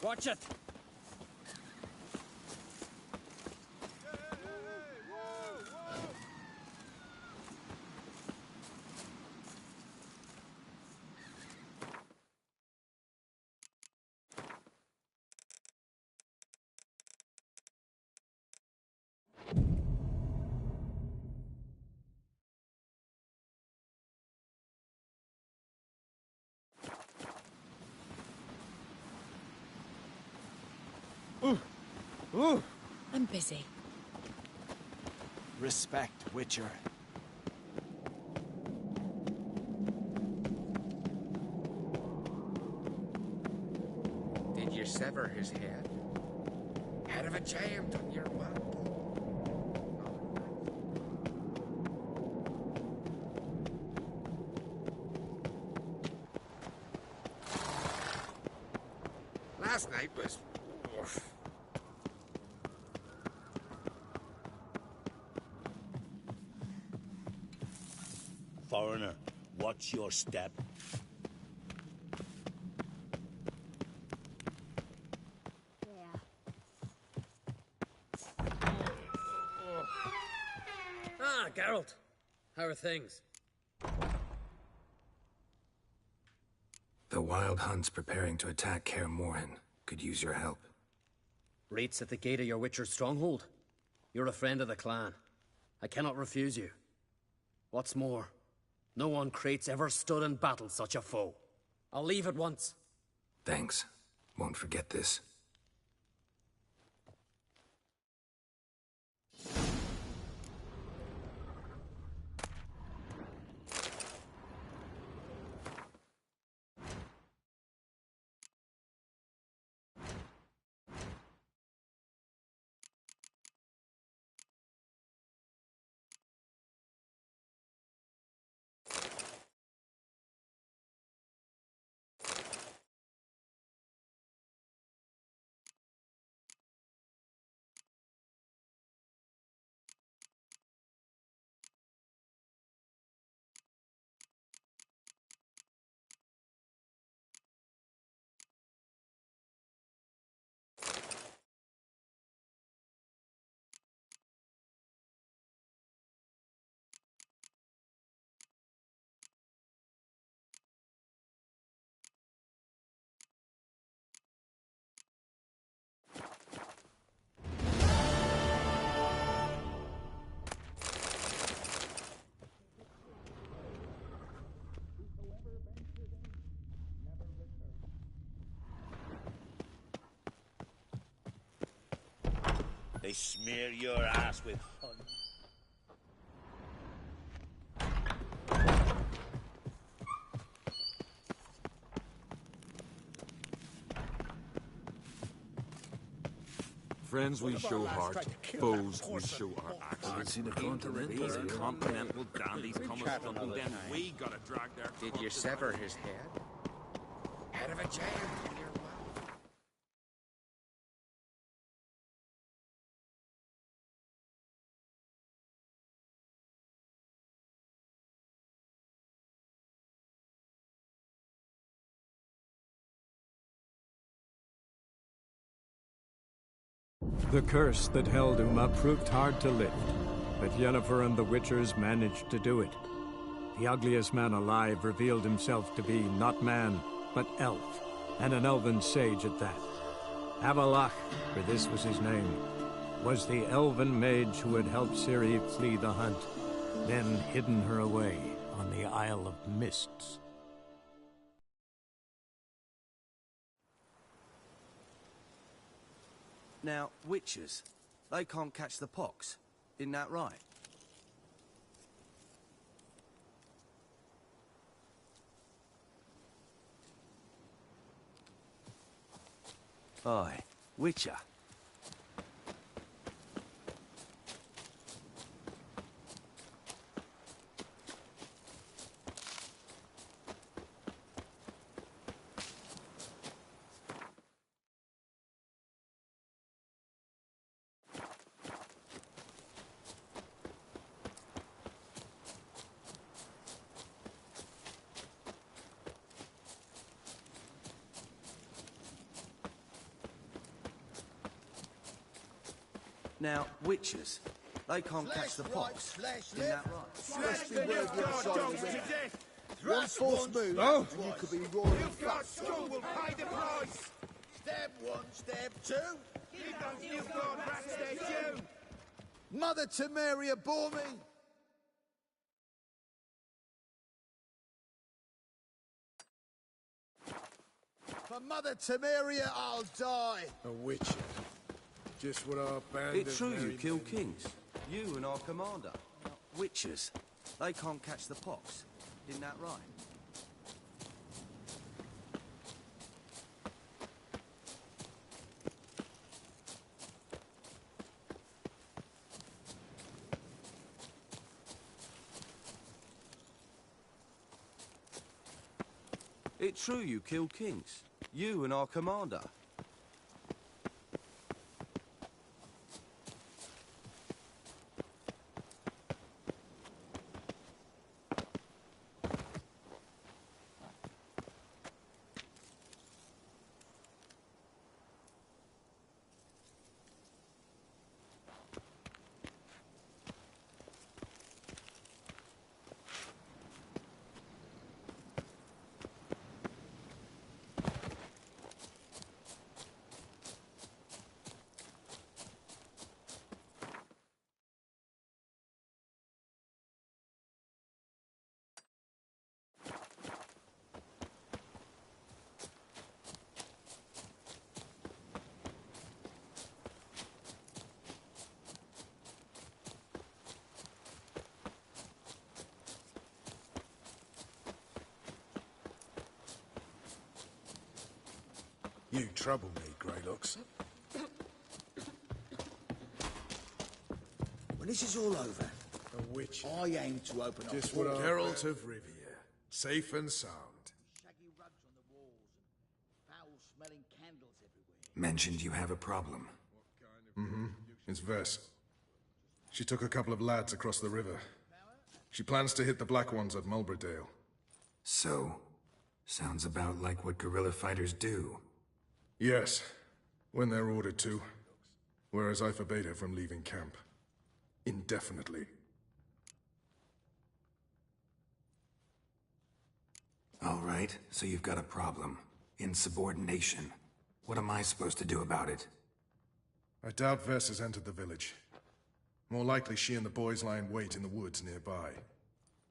Watch it! I'm busy. Respect, Witcher. Did you sever his head? Head of a giant on your back. Last night was... oof. Foreigner, watch your step. Ah, Geralt. How are things? The Wild Hunt's preparing to attack Kaer Morhen. Could use your help. Rates at the gate of your Witcher's stronghold. You're a friend of the clan. I cannot refuse you. What's more, no one Crate's ever stood and battled such a foe. I'll leave at once. Thanks. Won't forget this. They smear your ass with honey. Friends we show heart, foes we show our axe. These continental dandies come a strutting, then we gotta drag their Did you sever his head? Head of a jail. You're well. The curse that held Uma proved hard to lift, but Yennefer and the Witchers managed to do it. The ugliest man alive revealed himself to be not man, but elf, and an elven sage at that. Avalach, for this was his name, was the elven mage who had helped Ciri flee the hunt, then hidden her away on the Isle of Mists. Now, witches, they can't catch the pox. Isn't that right? Aye, witcher. Now, witches, they can't catch the pox. Isn't that right? One false move, and you could be roaring. You've got school will pay the price. Step one, step two. You've got rats there too. Mother Temeria bore me. For Mother Temeria, I'll die. A witcher. Just what our band It's of true you merry kill men- kings. You and our commander. Witches, they can't catch the pox. Isn't that right? It's true you kill kings. You and our commander. You trouble me, Greylocks. When this is all over, A witcher. I aim to open up. Just what our Geralt of Rivia. Safe and sound. Shaggy rugs on the walls and foul-smelling candles everywhere. Mentioned you have a problem. Mm-hmm. It's Vess. She took a couple of lads across the river. She plans to hit the Black Ones at Mulberdale. So, sounds about like what guerrilla fighters do. Yes, when they're ordered to. Whereas I forbade her from leaving camp. Indefinitely. All right, so you've got a problem. Insubordination. What am I supposed to do about it? I doubt Vess has entered the village. More likely she and the boys lie in wait in the woods nearby.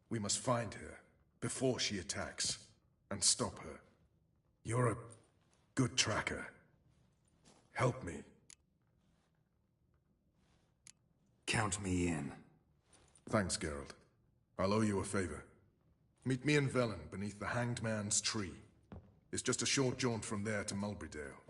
We must find her, before she attacks, and stop her. You're a good tracker. Help me. Count me in. Thanks, Geralt. I'll owe you a favor. Meet me and Velen beneath the Hanged Man's tree. It's just a short jaunt from there to Mulberrydale.